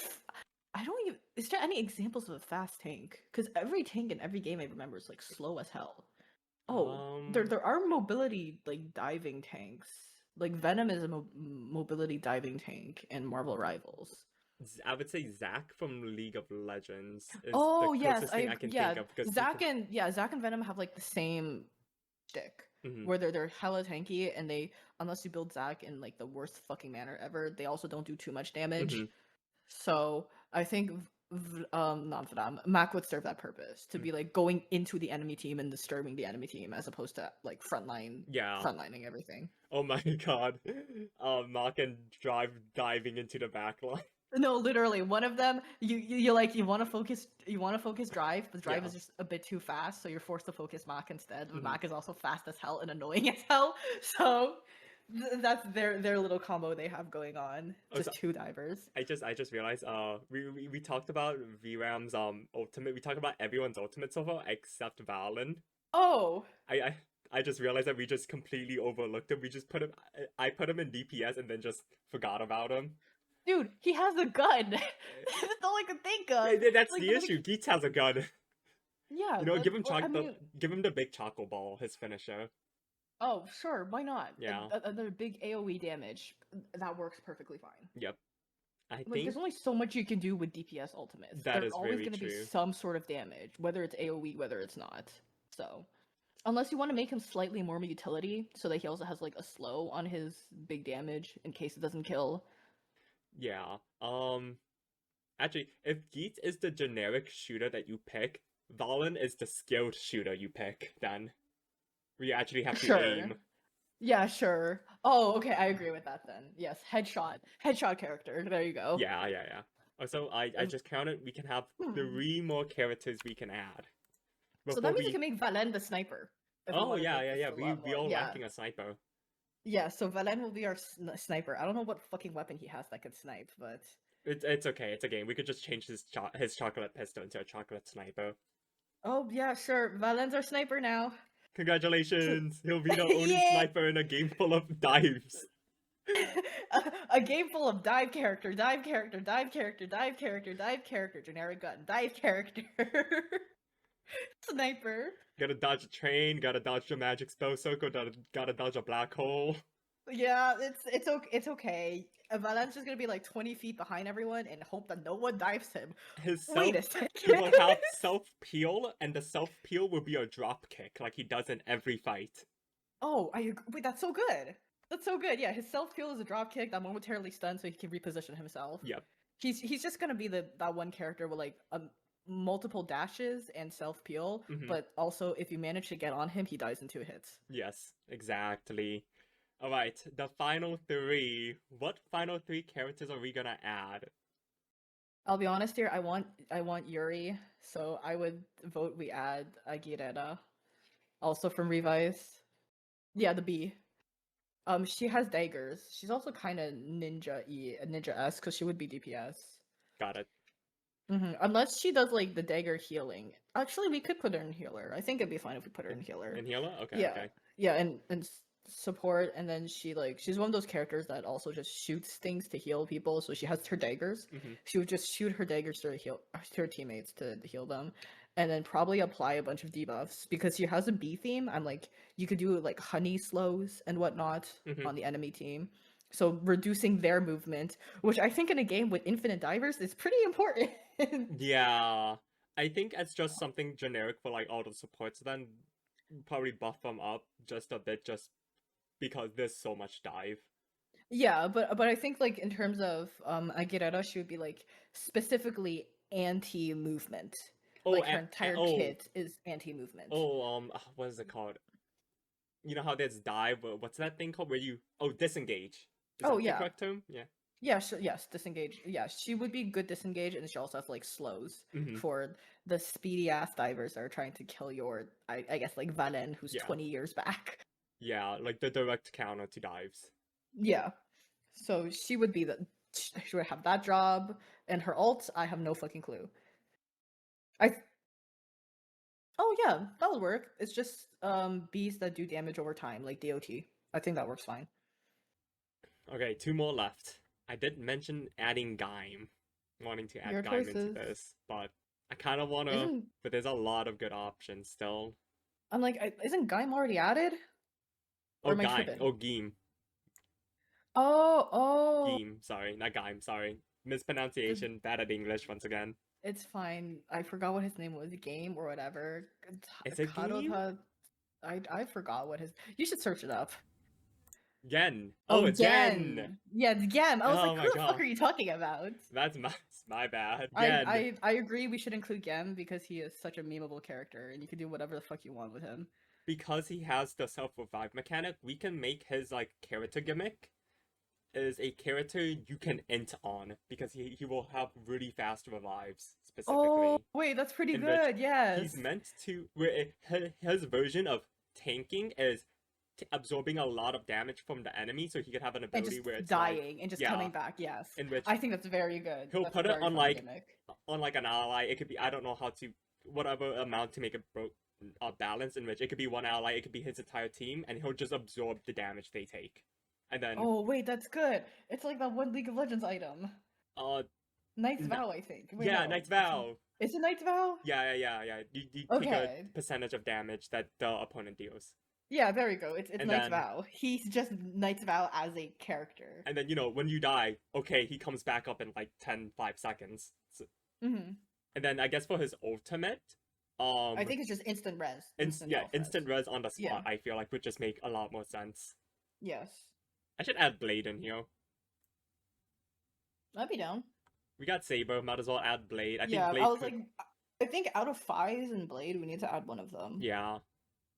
don't even. Is there any examples of a fast tank? Because every tank in every game I remember is like slow as hell. Oh, there are mobility like diving tanks. Like Venom is a mobility diving tank in Marvel Rivals. I would say Zack from League of Legends is the Oh yes, closest thing I can yeah. think of because Zack and Venom have like the same shtick where they're hella tanky and they, unless you build Zack in like the worst fucking manner ever, they also don't do too much damage. So I think not Venom, Mac would serve that purpose to be like going into the enemy team and disturbing the enemy team as opposed to like frontlining everything. Oh my god. Mac and diving into the back line. No, literally, one of them you want to focus Drive, but Drive is just a bit too fast, so you're forced to focus Mac instead. But Mac is also fast as hell and annoying as hell, so that's their little combo they have going on. Just two divers. I just realized we talked about VRAM's ultimate. We talked about everyone's ultimate so far except Valen. Oh. I just realized that we just completely overlooked him. We just put him. I put him in DPS and then just forgot about him. Dude, he has a gun. That's all I can think of. That's like, the issue. Geets has a gun. Yeah. You know, give him give him the big Choco Ball, his finisher. Oh, sure, why not? Yeah. Another big AoE damage. That works perfectly fine. Yep. I think there's only so much you can do with DPS ultimates. There's always going to be some sort of damage, whether it's AoE, whether it's not. So, unless you want to make him slightly more utility, so that he also has like a slow on his big damage in case it doesn't kill. Yeah. Actually, if Geets is the generic shooter that you pick, Valen is the skilled shooter you pick, then we actually have to aim. Yeah, sure. Oh, okay, I agree with that then. Yes, headshot character. There you go. Yeah. Also, I just counted. We can have 3 more characters we can add. So that means we can make Valen the sniper. Oh yeah. We all lacking a sniper. Yeah, so Valen will be our sniper. I don't know what fucking weapon he has that can snipe, but it's okay. It's a game. We could just change his chocolate pistol into a chocolate sniper. Oh yeah, sure. Valen's our sniper now. Congratulations! He'll be the only sniper in a game full of dives. A game full of dive character, generic gun, dive character. Sniper. Gotta dodge a train, gotta dodge the magic spell circle, gotta dodge a black hole. Yeah, it's okay. Valen's just gonna be like 20 feet behind everyone and hope that no one dives him. Wait a second. He will have self-peel, and the self-peel will be a drop kick, like he does in every fight. Oh, wait, that's so good. That's so good. Yeah, his self-peel is a drop kick that momentarily stuns so he can reposition himself. Yep. He's just gonna be that one character with like multiple dashes and self-peel, but also if you manage to get on him, he dies in 2 hits. Yes, exactly. Alright, the final 3. What final 3 characters are we gonna add? I'll be honest here, I want Yuri, so I would vote we add Aguilera. Also from Revise. Yeah, the B. She has daggers. She's also kind of ninja-esque, because she would be DPS. Got it. Unless she does like the dagger healing. Actually, we could put her in healer. I think it'd be fine if we put her in healer. In healer? Okay. Yeah. Okay. Yeah, and support, and then she's one of those characters that also just shoots things to heal people. So she has her daggers. She would just shoot her daggers to heal her teammates to heal them, and then probably apply a bunch of debuffs because she has a B theme. I'm like, you could do like honey slows and whatnot on the enemy team. So reducing their movement, which I think in a game with infinite divers is pretty important. Yeah, I think it's just something generic for like all the supports. Then probably buff them up just a bit, just because there's so much dive. Yeah, but I think like in terms of Aguilera, she would be like specifically anti-movement. Oh, like her entire kit is anti-movement. Oh, what is it called? You know how there's dive? What's that thing called? Where you disengage? Is that the correct term? Yeah. Yeah, yes, disengage. Yeah, she would be good disengage, and she also has like slows for the speedy ass divers that are trying to kill your, I guess like Valen, who's 20 years back. Yeah, like the direct counter to dives. Yeah, so she would be she would have that job, and her ult, I have no fucking clue. Oh yeah, that'll work. It's just bees that do damage over time, like DOT. I think that works fine. Okay, 2 more left. I did mention adding Gaim, wanting to add Your Gaim into choices. this, but I kind of want to, Isn't but there's a lot of good options still. I'm like, isn't Gaim already added? Or Oh, am I Gaim. tripping? Oh, Geem. Oh, Geem. Sorry, not Gaim. Sorry. the, Mispronunciation. Bad at English once again. it's fine. I forgot what his name was. Game or whatever. Is it Geem? Karota. I forgot what his. You should search it up. Gen. Oh, Oh, it's Gen. Gen. Yeah, it's Gen. I was Oh like, my who the fuck god. are you talking about? That's my bad. I, Gen. I I agree we should include Gem because he is such a memeable character and you can do whatever the fuck you want with him. Because he has the self-revive mechanic, we can make his like character gimmick is a character you can int on because he will have really fast revives Oh, specifically. wait, that's pretty In which good. Yes. he's meant to where his version of tanking is absorbing a lot of damage from the enemy, so he could have an And ability just where it's dying like, and just yeah, coming back. Yes. in which I think that's very good. he'll That's put a it very on fun like gimmick. an ally. It could be I don't know how to whatever amount to make it balance, in which it could be one ally, it could be his entire team, and he'll just absorb the damage they take. And then Oh, wait, that's good. It's like that one League of Legends item. uh Knight's Vow, I think. Wait, yeah, no. Knight's Vow. Is it Knight's Vow? Yeah. You take a Okay. percentage of damage that the opponent deals. Yeah, there we go. It's And Knight's then Vow. He's just Knight's Vow as a character. and then when you die, okay, he comes back up in like 5 seconds. So, Mm-hmm. and then I guess for his ultimate, I think it's just instant res. Instant health instant res on the spot. Yeah. I feel like would just make a lot more sense. Yes. I should add Blade in here. I'd be down. We got Saber, might as well add Blade. I think Yeah, Blade I was could... like, I think out of Fives and Blade, we need to add one of them. Yeah.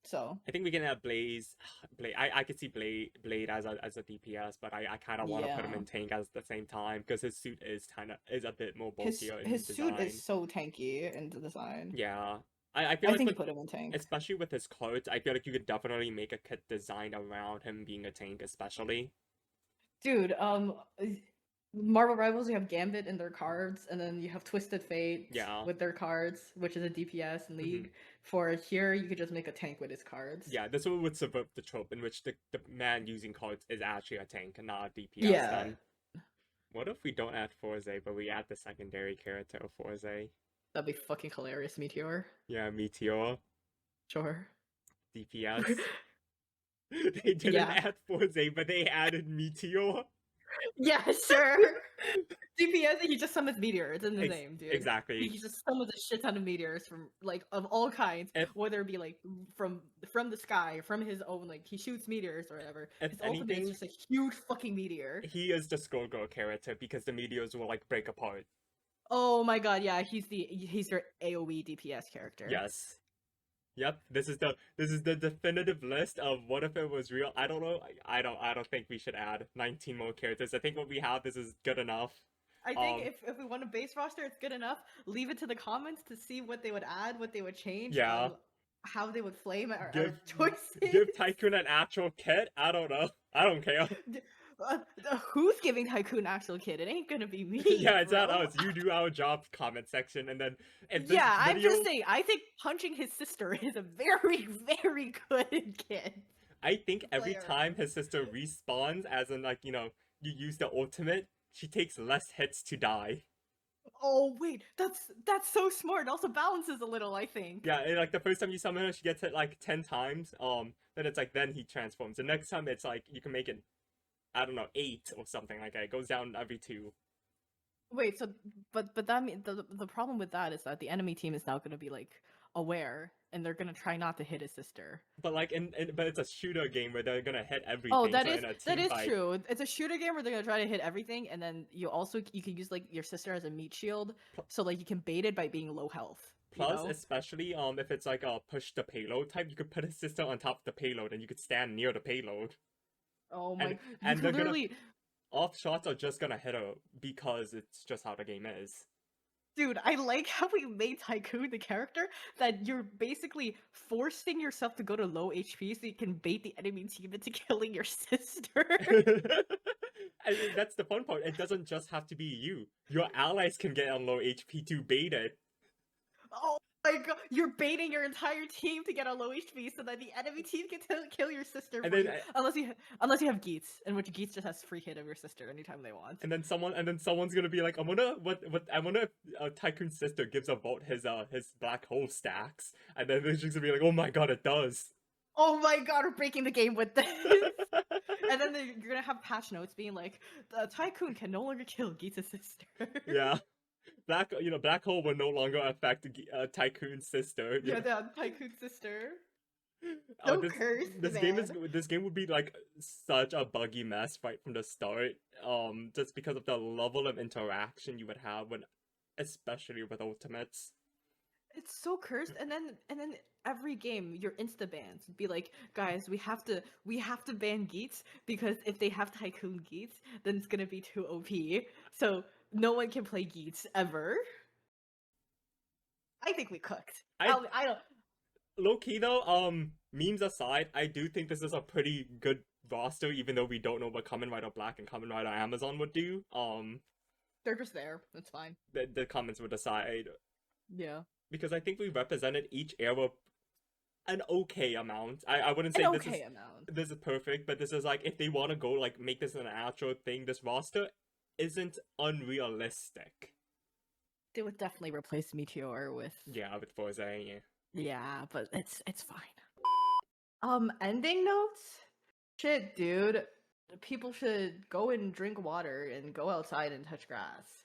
So I think we can add Blaze. Blade. I could see Blade as a DPS, but I kind of want to put him in tank at the same time because his suit is a bit more bulkier in his design. suit is so tanky in the design. Yeah. I feel I like think you put him in tank. especially with his cards, I feel like you could definitely make a kit designed around him being a tank, especially. Dude, Marvel Rivals, you have Gambit in their cards, and then you have Twisted Fate with their cards, which is a DPS in League. For here, you could just make a tank with his cards. Yeah, this one would subvert the trope in which the man using cards is actually a tank and not a DPS. Yeah. Then. What if we don't add Forze, but we add the secondary character of Forze? That'd be fucking hilarious, Meteor. Yeah, Meteor. Sure. DPS. They didn't add Forze, but they added Meteor. Yeah, sure. DPS, he just summons meteors. It's in his name, dude. Exactly. He just summons a shit ton of meteors from like of all kinds, whether it be like from the sky, from his own like he shoots meteors or whatever. His ultimate is just a huge fucking meteor. He is the Skullgirl character because the meteors will like break apart. Oh my god, yeah, he's your AoE DPS character. Yes. Yep, this is the definitive list of what if it was real. I don't know. I don't think we should add 19 more characters. I think what we have is good enough. I think if we want a base roster, it's good enough. Leave it to the comments to see what they would add, what they would change. Yeah. How they would flame our choices. Give Tycoon an actual kit? I don't know. I don't care. Who's giving Tycoon an actual kit? It ain't gonna be me. Yeah, it's not us. You do our job, comment section, and then yeah, I'm just saying. I think punching his sister is a very, very good kit. I think every time his sister respawns, as in like you use the ultimate, she takes less hits to die. Oh wait, that's so smart. It also balances a little, I think. Yeah, and, like the first time you summon her, she gets hit like 10 times. Then it's like then he transforms. The next time it's like you can make it, I don't know, 8 or something like that. It goes down every 2. Wait, so but that means the problem with that is that the enemy team is now going to be like aware and they're going to try not to hit his sister. But like but it's a shooter game where they're going to hit everything. Oh, that is true. It's a shooter game where they're going to try to hit everything, and then you can use like your sister as a meat shield, so like you can bait it by being low health. Plus, especially if it's like a push the payload type, you could put his sister on top of the payload and you could stand near the payload. Oh my! And they're literally off shots are just gonna hit her because it's just how the game is. Dude, I like how we made Tycoon the character that you're basically forcing yourself to go to low HP so you can bait the enemy team into killing your sister. I mean, that's the fun part. It doesn't just have to be you. Your allies can get on low HP to bait it. Oh, Like you're baiting your entire team to get a low HP, so that the enemy team can kill your sister And for then you, unless you have Geats, in which Geats just has free hit of your sister anytime they want. and then someone's gonna be like, I wonder if Tycoon's sister gives a vote his black hole stacks, and then she's gonna be like, oh my god, it does. Oh my god, we're breaking the game with this. And then you're gonna have patch notes being like, the Tycoon can no longer kill Geats' sister. Yeah. Black hole will no longer affect Tycoon's sister. Yeah, Tycoon's sister. Oh, So cursed, this game would be like such a buggy mess right from the start. Just because of the level of interaction you would have especially with ultimates. It's so cursed, and then every game your insta bans would be like, guys, we have to ban Geats, because if they have Tycoon Geats, then it's gonna be too OP. So no one can play Geats ever. I think we cooked. I don't. Low key though, memes aside, I do think this is a pretty good roster, even though we don't know what Kamen Rider Black and Kamen Rider Amazon would do. They're just there. That's fine. The comments would decide. Yeah. Because I think we represented each era an okay amount. I wouldn't say this is perfect, but this is like, if they want to go like make this an actual thing, this roster isn't unrealistic. They would definitely replace Meteor with Forza, yeah. Yeah, but it's fine. Ending notes? Shit, dude. People should go and drink water and go outside and touch grass.